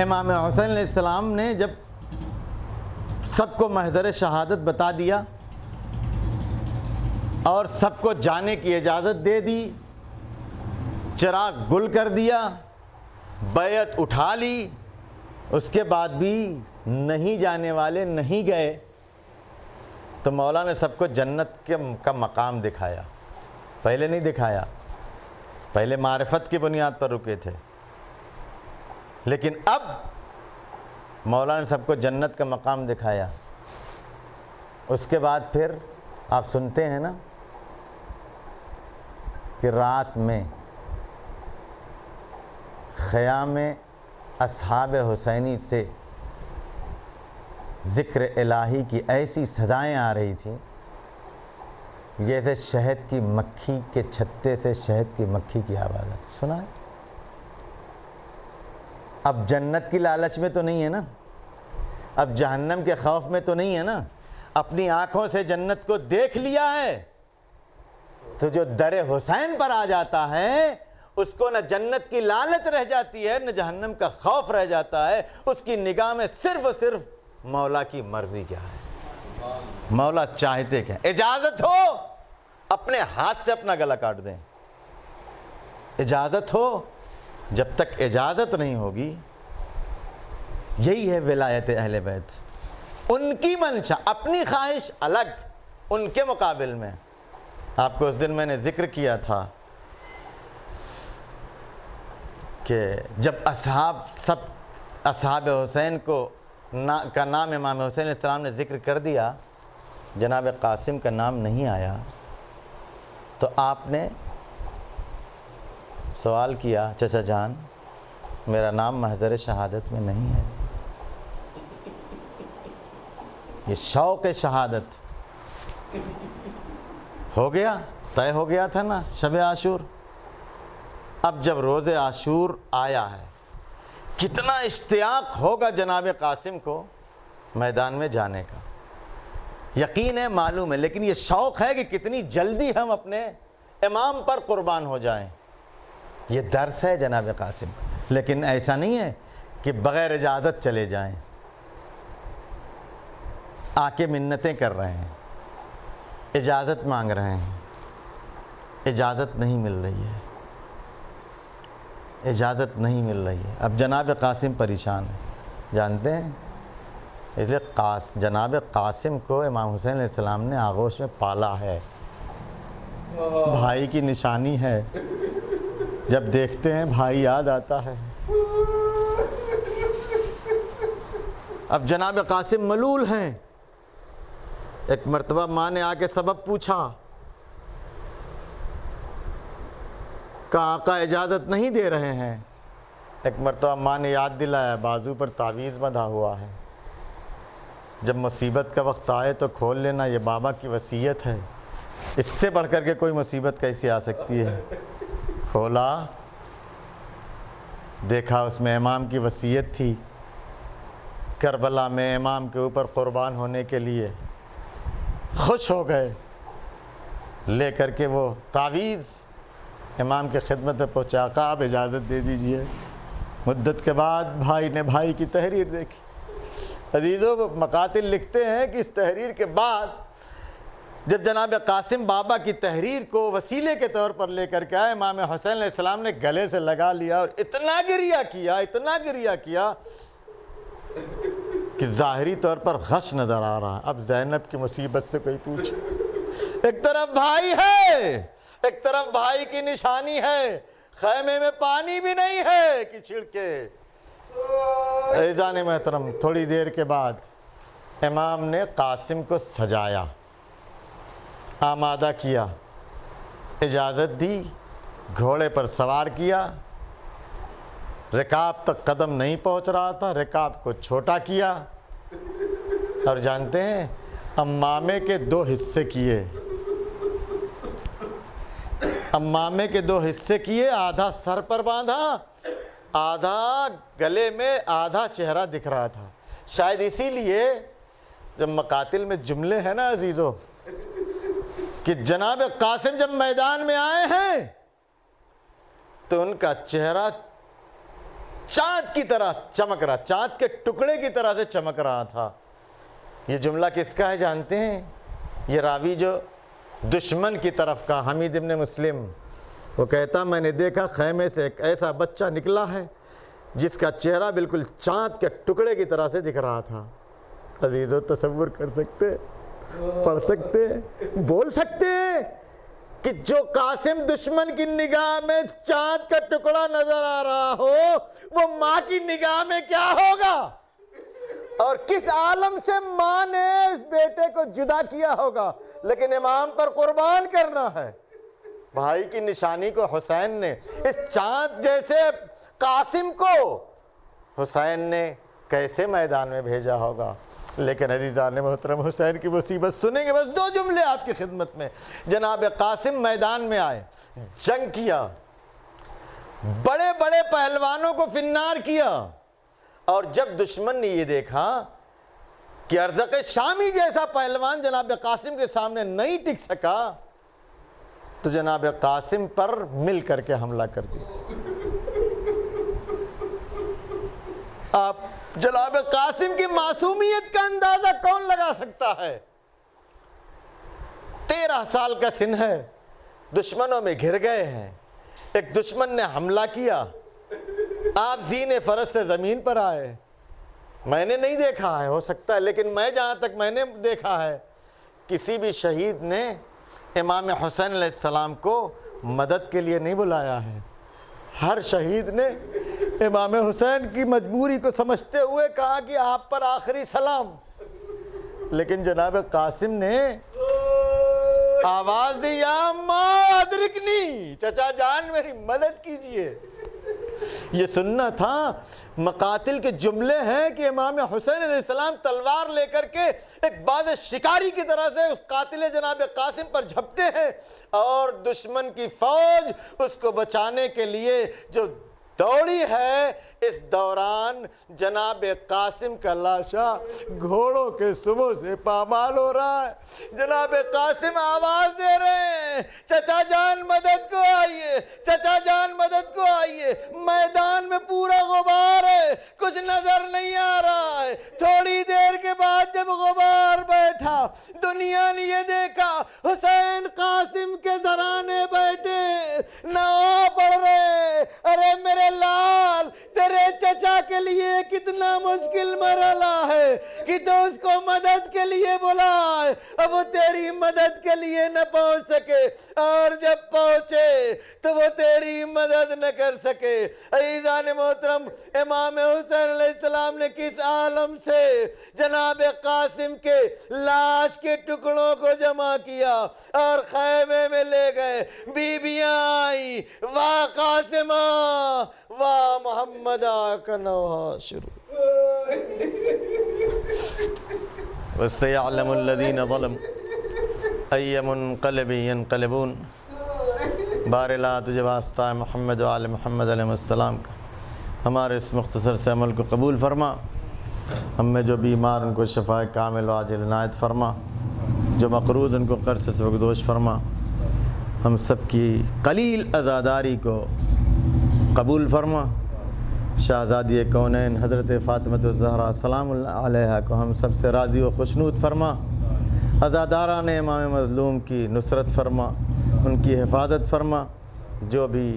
امام حسین علیہ السلام نے جب سب کو محضر شہادت بتا دیا اور سب کو جانے کی اجازت دے دی، چراغ گل کر دیا، بیعت اٹھا لی، اس کے بعد بھی نہیں جانے والے نہیں گئے، تو مولا نے سب کو جنت کا مقام دکھایا۔ پہلے نہیں دکھایا، پہلے معرفت کی بنیاد پر رکے تھے، لیکن اب مولا نے سب کو جنت کا مقام دکھایا۔ اس کے بعد پھر آپ سنتے ہیں نا کہ رات میں خیام اصحاب حسینی سے ذکر الہی کی ایسی صدائیں آ رہی تھیں جیسے شہد کی مکھی کے چھتے سے شہد کی مکھی کی آواز آتی۔ سنا ہے؟ اب جنت کی لالچ میں تو نہیں ہے نا، اب جہنم کے خوف میں تو نہیں ہے نا، اپنی آنکھوں سے جنت کو دیکھ لیا ہے، تو جو در حسین پر آ جاتا ہے اس کو نہ جنت کی لالچ رہ جاتی ہے نہ جہنم کا خوف رہ جاتا ہے، اس کی نگاہ میں صرف و صرف مولا کی مرضی کیا ہے، مولا چاہتے کیا، اجازت ہو اپنے ہاتھ سے اپنا گلا کاٹ دیں، اجازت ہو، جب تک اجازت نہیں ہوگی۔ یہی ہے ولایت اہل بیت، ان کی منشا، اپنی خواہش الگ، ان کے مقابل میں۔ آپ کو اس دن میں نے ذکر کیا تھا کہ جب اصحاب حسین کا نام امام حسین علیہ السلام نے ذکر کر دیا، جناب قاسم کا نام نہیں آیا، تو آپ نے سوال کیا، چچا جان میرا نام محضر شہادت میں نہیں ہے، یہ شوق شہادت ہو گیا، طے ہو گیا تھا نا شب عاشور۔ اب جب روز عاشور آیا ہے، کتنا اشتیاق ہوگا جناب قاسم کو میدان میں جانے کا، یقین ہے، معلوم ہے، لیکن یہ شوق ہے کہ کتنی جلدی ہم اپنے امام پر قربان ہو جائیں، یہ درس ہے جناب قاسم کا۔ لیکن ایسا نہیں ہے کہ بغیر اجازت چلے جائیں، آ کے منتیں کر رہے ہیں، اجازت مانگ رہے ہیں، اجازت نہیں مل رہی ہے، اجازت نہیں مل رہی ہے۔ اب جناب قاسم پریشان ہے، جانتے ہیں، اس لیے جناب قاسم کو امام حسین علیہ السلام نے آغوش میں پالا ہے، بھائی کی نشانی ہے، جب دیکھتے ہیں بھائی یاد آتا ہے۔ اب جناب قاسم ملول ہیں، ایک مرتبہ ماں نے آ کے سبب پوچھا، کہا آقا اجازت نہیں دے رہے ہیں۔ ایک مرتبہ ماں نے یاد دلایا، بازو پر تعویذ بندھا ہوا ہے، جب مصیبت کا وقت آئے تو کھول لینا، یہ بابا کی وصیت ہے، اس سے بڑھ کر کے کوئی مصیبت کیسی آ سکتی ہے۔ کھولا، دیکھا اس میں امام کی وصیت تھی، کربلا میں امام کے اوپر قربان ہونے کے لیے خوش ہو گئے، لے کر کے وہ تعویذ امام کی خدمت میں پہنچا، آقا آپ اجازت دے دیجئے۔ مدت کے بعد بھائی نے بھائی کی تحریر دیکھی۔ عزیزو، مقاتل لکھتے ہیں کہ اس تحریر کے بعد جب جناب قاسم بابا کی تحریر کو وسیلے کے طور پر لے کر کے آئے، امام حسین علیہ السلام نے گلے سے لگا لیا اور اتنا گریہ کیا کہ ظاہری طور پر غش نظر آ رہا ہے۔ اب زینب کی مصیبت سے کوئی پوچھے، ایک طرف بھائی ہے، ایک طرف بھائی کی نشانی ہے، خیمے میں پانی بھی نہیں ہے کہ چھڑکے۔ عزیزان محترم، تھوڑی دیر کے بعد امام نے قاسم کو سجایا، آمادہ کیا، اجازت دی، گھوڑے پر سوار کیا، رکاب تک قدم نہیں پہنچ رہا تھا، رکاب کو چھوٹا کیا، اور جانتے ہیں امامے کے دو حصے کیے، امامے کے دو حصے کیے، آدھا سر پر باندھا، آدھا گلے میں، آدھا چہرہ دکھ رہا تھا۔ شاید اسی لیے جب مقاتل میں جملے ہیں نا عزیزو کہ جناب قاسم جب میدان میں آئے ہیں تو ان کا چہرہ چاند کی طرح چمک رہا، چاند کے ٹکڑے کی طرح سے چمک رہا تھا۔ یہ جملہ کس کا ہے جانتے ہیں؟ یہ راوی جو دشمن کی طرف کا حمید ابن مسلم، وہ کہتا میں نے دیکھا خیمے سے ایک ایسا بچہ نکلا ہے جس کا چہرہ بالکل چاند کے ٹکڑے کی طرح سے دکھ رہا تھا۔ عزیزو، تصور کر سکتے، پڑھ سکتے، بول سکتے کہ جو قاسم دشمن کی نگاہ میں چاند کا ٹکڑا نظر آ رہا ہو، وہ ماں کی نگاہ میں کیا ہوگا، اور کس عالم سے ماں نے اس بیٹے کو جدا کیا ہوگا، لیکن امام پر قربان کرنا ہے۔ بھائی کی نشانی کو حسین نے، اس چاند جیسے قاسم کو حسین نے کیسے میدان میں بھیجا ہوگا۔ لیکن عزیزان محترم، حسین کی مصیبت سنیں گے، بس دو جملے آپ کی خدمت میں۔ جناب قاسم میدان میں آئے، جنگ کیا، بڑے بڑے پہلوانوں کو فنار کیا، اور جب دشمن نے یہ دیکھا کہ ارزق شامی جیسا پہلوان جناب قاسم کے سامنے نہیں ٹک سکا، تو جناب قاسم پر مل کر کے حملہ کر دیا۔ آپ جناب قاسم کی معصومیت کا اندازہ کون لگا سکتا ہے؟ 13 سال کا سن ہے، دشمنوں میں گھر گئے ہیں، ایک دشمن نے حملہ کیا، آپ زینے فرس سے زمین پر آئے۔ میں نے نہیں دیکھا ہے، ہو سکتا ہے، لیکن میں جہاں تک میں نے دیکھا ہے، کسی بھی شہید نے امام حسین علیہ السلام کو مدد کے لیے نہیں بلایا ہے۔ ہر شہید نے امام حسین کی مجبوری کو سمجھتے ہوئے کہا کہ آپ پر آخری سلام، لیکن جناب قاسم نے آواز دی، یا اماں ادرکنی، چچا جان میری مدد کیجئے۔ یہ سننا تھا۔ مقاتل کے جملے ہیں کہ امام حسین علیہ السلام تلوار لے کر کے ایک باز شکاری کی طرح سے اس قاتل جناب قاسم پر جھپٹے ہیں، اور دشمن کی فوج اس کو بچانے کے لیے جو دوڑی ہے، اس دوران جناب قاسم کا لاشا گھوڑوں کے سموں سے پامال ہو رہا ہے۔ جناب قاسم آواز دے رہے ہیں، چچا جان مدد کو آئیے، چچا جان مدد کو آئیے۔ میدان میں پورا غبار ہے، کچھ نظر نہیں آ رہا ہے۔ تھوڑی دیر کے بعد جب غبار بیٹھا، دنیا نے یہ دیکھا حسین قاسم کے زرانے بیٹھے، نعا پڑھ رہے، ارے میرے لال، تیرے چچا کے لیے کتنا مشکل مرحلہ ہے کہ تو اس کو مدد کے لیے بلائے، اب وہ تیری مدد کے لیے نہ پہنچ سکے، اور جب پہنچے تو وہ تیری مدد نہ کر سکے۔ عزیزان محترم، امام حسین علیہ السلام نے کس عالم سے جناب قاسم کے لاش کے ٹکڑوں کو جمع کیا اور خیمے میں لے گئے۔ بیویاں آئی، واہ قاسمہ، واہ محمد کا نوحہ شروع۔ وسيعلم الذين ظلموا أي منقلب ينقلبون. بار اللہ تجھے واسطہ ہے محمد و آل محمد علیہ السلام کا، ہمارے اس مختصر سے عمل کو قبول فرما. ہم میں جو بیمار ان کو شفاء کامل و عاجل عنایت فرما، جو مقروض ان کو قرض سے سبکدوش فرما. ہم سب کی قلیل عزاداری کو قبول فرما. شہزادی کونین حضرت فاطمۃ الزہرا سلام اللہ علیہا کو ہم سب سے راضی و خوشنود فرما. عزاداران امام مظلوم کی نصرت فرما، ان کی حفاظت فرما. جو بھی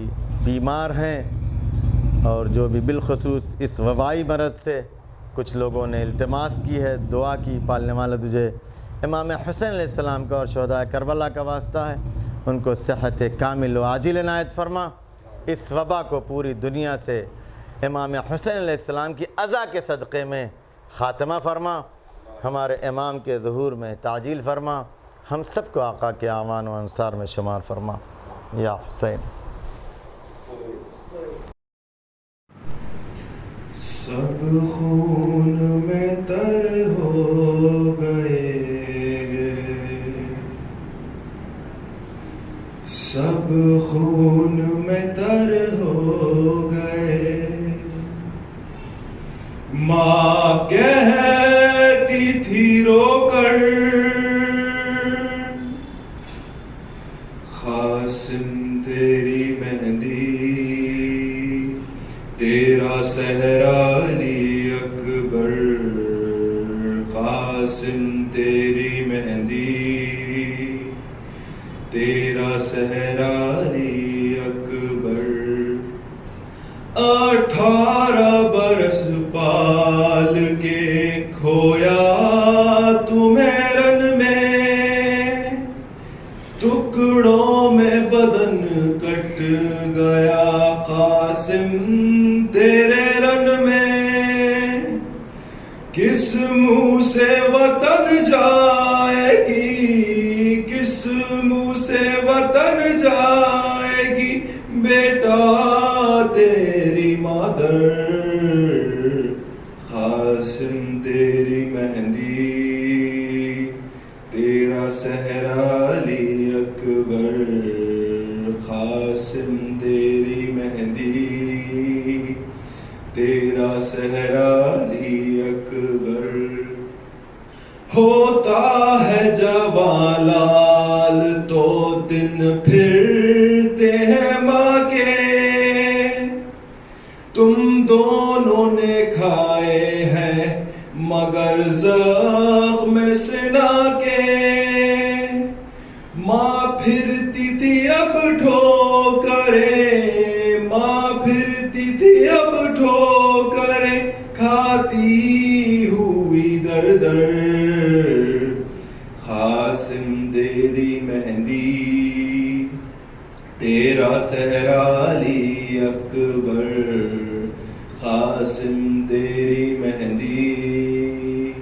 بیمار ہیں اور جو بھی بالخصوص اس وبائی مرض سے کچھ لوگوں نے التماس کی ہے، دعا کی، پالنے والا تجھے امام حسین علیہ السلام کا اور شہداء کربلا کا واسطہ ہے، ان کو صحت کامل و عاجل عنایت فرما. اس وبا کو پوری دنیا سے امام حسین علیہ السلام کی عزا کے صدقے میں خاتمہ فرما. ہمارے امام کے ظہور میں تعجیل فرما. ہم سب کو آقا کے اعوان و انصار میں شمار فرما. یا حسین. سب خون میں تر ہو گئے، سب خون میں تر ہو گئے. ماں کہتی تھی رو کر قاسم تیری مہندی، تیرا صحرا علی اکبر. قاسم تیری مہندی، تیرا صحرا علی اکبر. 18 برس پال کے کھویا تمہیں رن میں، ٹکڑوں میں بدن کٹ گیا قاسم تیرے رن میں. کس منہ سے وطن جائے گی، کس منہ سے وطن جائے گی بیٹا تیری مادر. قاسم تیری مہندی، تیرا صحرا علی اکبر. قاسم تیری مہندی، تیرا صحرا علی اکبر. ہوتا ہے جوان لال تو دن پھرتے ہیں ماں کے، تم دونوں نے کھائے ہیں مگر زخم سنا کے. ماں پھرتی تھی اب ٹھوکریں، ماں پھرتی تھی اب ٹھوکریں کھاتی ہوئی در در. قاسم تیری مہندی، تیرا صحرا علی اکبر. قاسم تیری مہندی،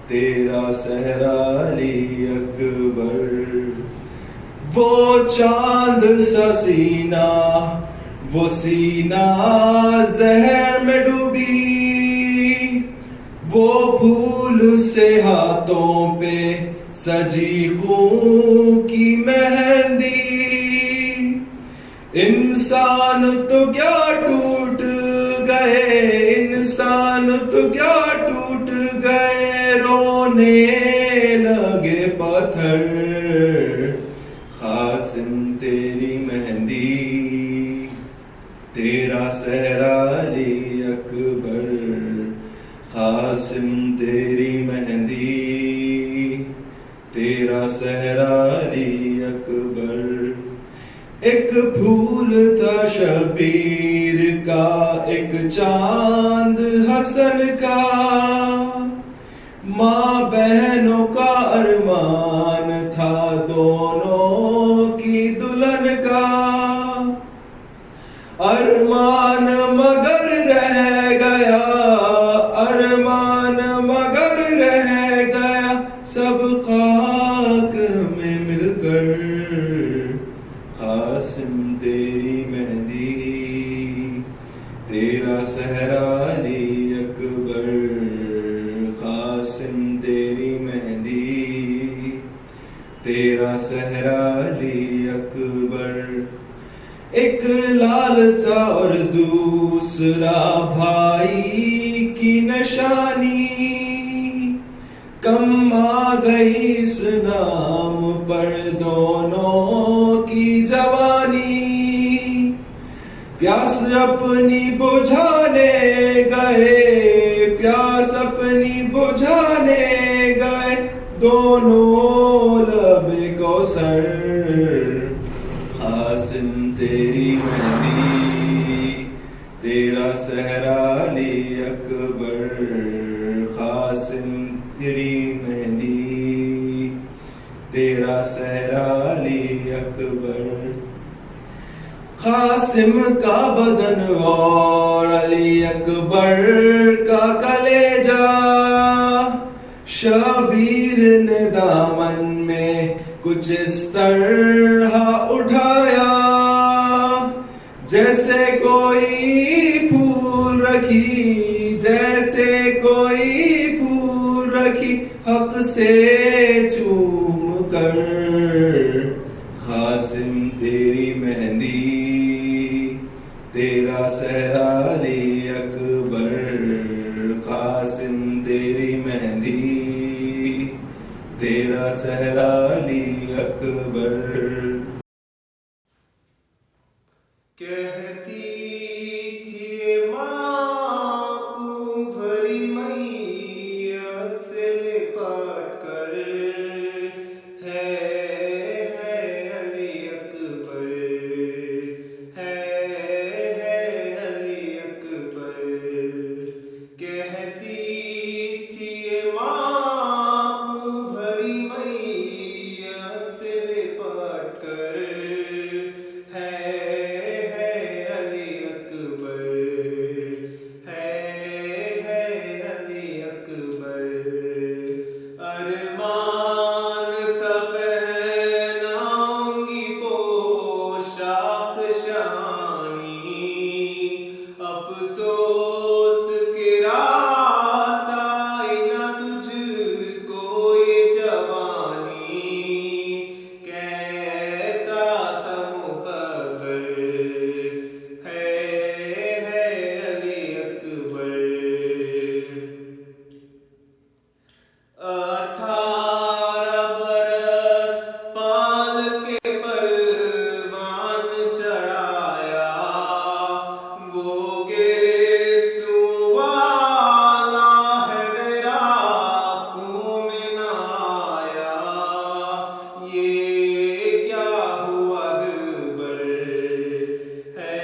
تیرا صحرا علی اکبر. وہ چاند سا سینہ، وہ سینہ زہر میں ڈوبی، وہ پھول سے ہاتھوں پہ سجی خون کی مہندی. انسان تو کیا ٹوٹ گئے، انسان تو کیا ٹوٹ گئے، رونے لگے پتھر. قاسم تیری مہندی، تیرا صحرا علی اکبر. قاسم تیری مہندی، تیرا صحرا علی اکبر. ایک پھول تھا شبیر کا، ایک چاند حسن کا، ماں بہنوں کا ارمان تھا دونوں کی دلہن کا. ارمان مگر رہ گیا، ارمان مگر رہ گیا سب خاک میں مل کر. قاسم تیری مہندی، تیرا صحرا علی اکبر. قاسم تیری تیرا صحرا علی اکبر. ایک لال تھا اور دوسرا بھائی کی نشانی, کم آ گئی اس نام پر دونوں کی جوانی. پیاس اپنی بجھانے گئے, پیاس اپنی بجھانے گئے دونوں لب کوثر. قاسم تیری مہندی تیرا صحرا علی اکبر. قاسم تیری مہندی تیرا صحرا علی اکبر. قاسم کا بدن اور علی اکبر کا کلیجہ, شبیر نے دامن میں کچھ اس طرح اٹھایا, جیسے کوئی پھول رکھی, جیسے کوئی پھول رکھی حق سے چوم کر. قاسم تیری مہندی تیرا صحرا علی اکبر. قاسم تیری مہندی تیرا صحرا علی اکبر. کہتی تھی ماں خوب بھری میت سے لپٹ کر, ہے علی اکبر, ہے علی اکبر. کہتی تھی ماں خوب بھری میت سے لپٹ کر, ہے علی اکبر, ہے علی اکبر. ارمان تھا پہناؤں گی پوشاک شانی, افسوس کہ راس آئی نہ تجھ کو یہ جوانی. کیسا تھا مقدر, ہے علی اکبر. 18 برس پال کے پروان چڑھایا, وہ گیسو والا ہے میرا خون میں نہایا. یہ کیا ہوا دلبر, ہے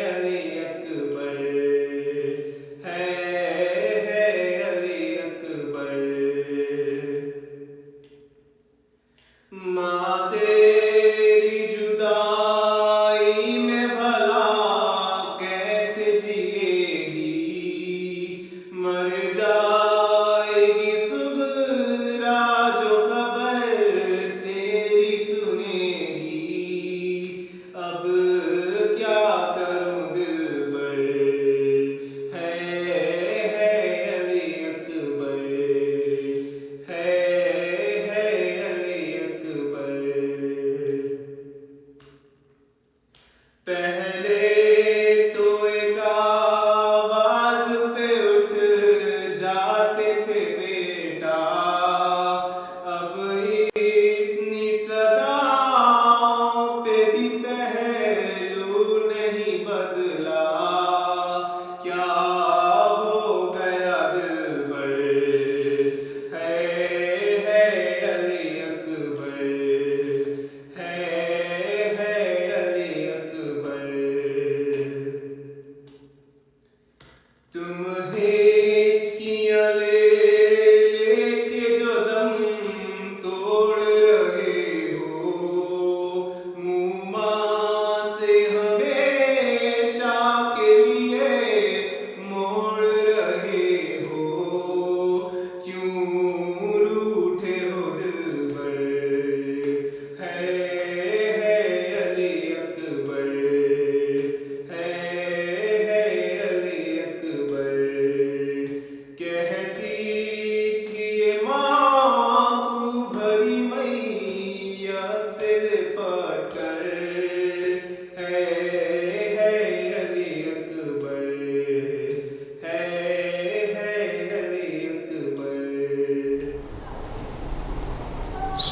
علی اکبر, ہے علی اکبر. ماں تیری جدائی میں بھلا کیسے جیے گی, مر جائے گی صغرا جو خبر تیری سنے گی. اب کیا کروں دلبر, ہے علی اکبر, ہے علی اکبر. پہلے تو ایک آواز پہ اٹھ جا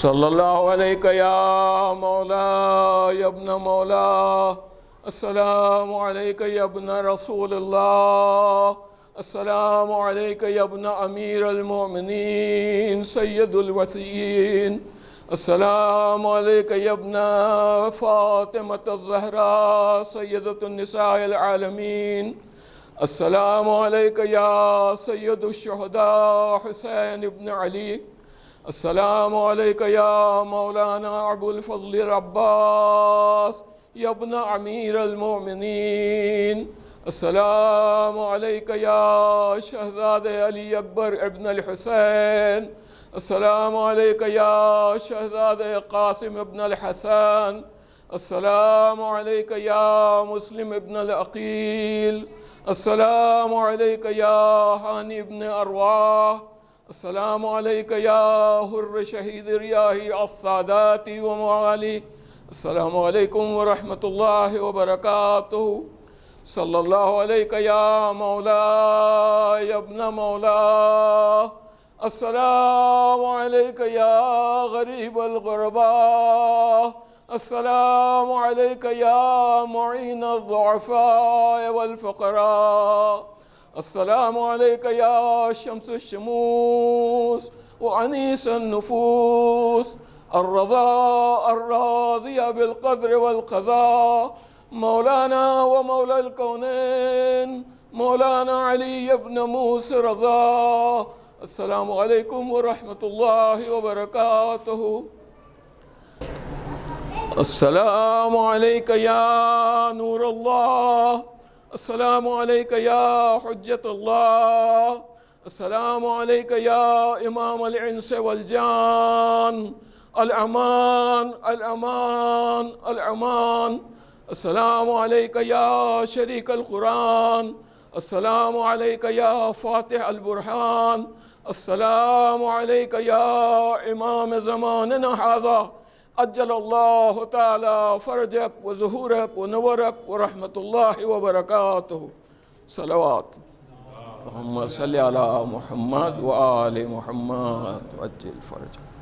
صلی اللہ علیہ یا مولا یا ابن مولا، السلام علیکہ یا ابن رسول اللہ، السلام علیکہ یا ابن امیر المؤمنین سید الوصیین، السلام علیکہ یا ابن فاطمۃ الزہراء سیدۃ النساء العالمین، السلام علیکہ یا سید الشہداء حسین ابن علی، السلام علیکہ یا مولانا ابو الفضل العباس یا ابن امیر المؤمنین، السلام علیکہ یا شہزاد علی اکبر ابن الحسین، السلام علیکہ یا شہزاد قاسم ابن الحسن، السلام علیکہ یا مسلم ابن العقیل، السلام علیکہ یا حانی ابن ارواح، السلام علیکہ یا حر شہید ریاحی السادات و معالی، السلام علیکم ورحمۃ اللہ وبرکاتہ، صلی اللہ علیکہ یا مولا یا ابن مولا، السلام علیکہ یا غریب الغرباء، السلام علیکہ یا معین الضعفاء والفقراء، السلام علیکہ یا شمس الشموس وعنیس النفوس، الراضیہ بالقدر والقضاء، مولانا و مولا الکونین مولانا علی ابن موسی رضا، السلام علیکم ورحمۃ اللہ وبرکاتہ، السلام علیکہ یا نور اللہ، السلام علیکہ یا حجت اللہ، السلام علیکہ یا امام الانس والجان، الامان الامان الامان، السلام علیکہ یا شریک القرآن، السلام علیکہ یا فاتح البرہان، السلام علیکہ یا امام زماننا ھذا، عجل اللہ تعالی فرجک و ظہورک و نورک و رحمت اللہ وبرکاتہ، صلوات اللہم صلی علی محمد و آل محمد وعجل فرجک۔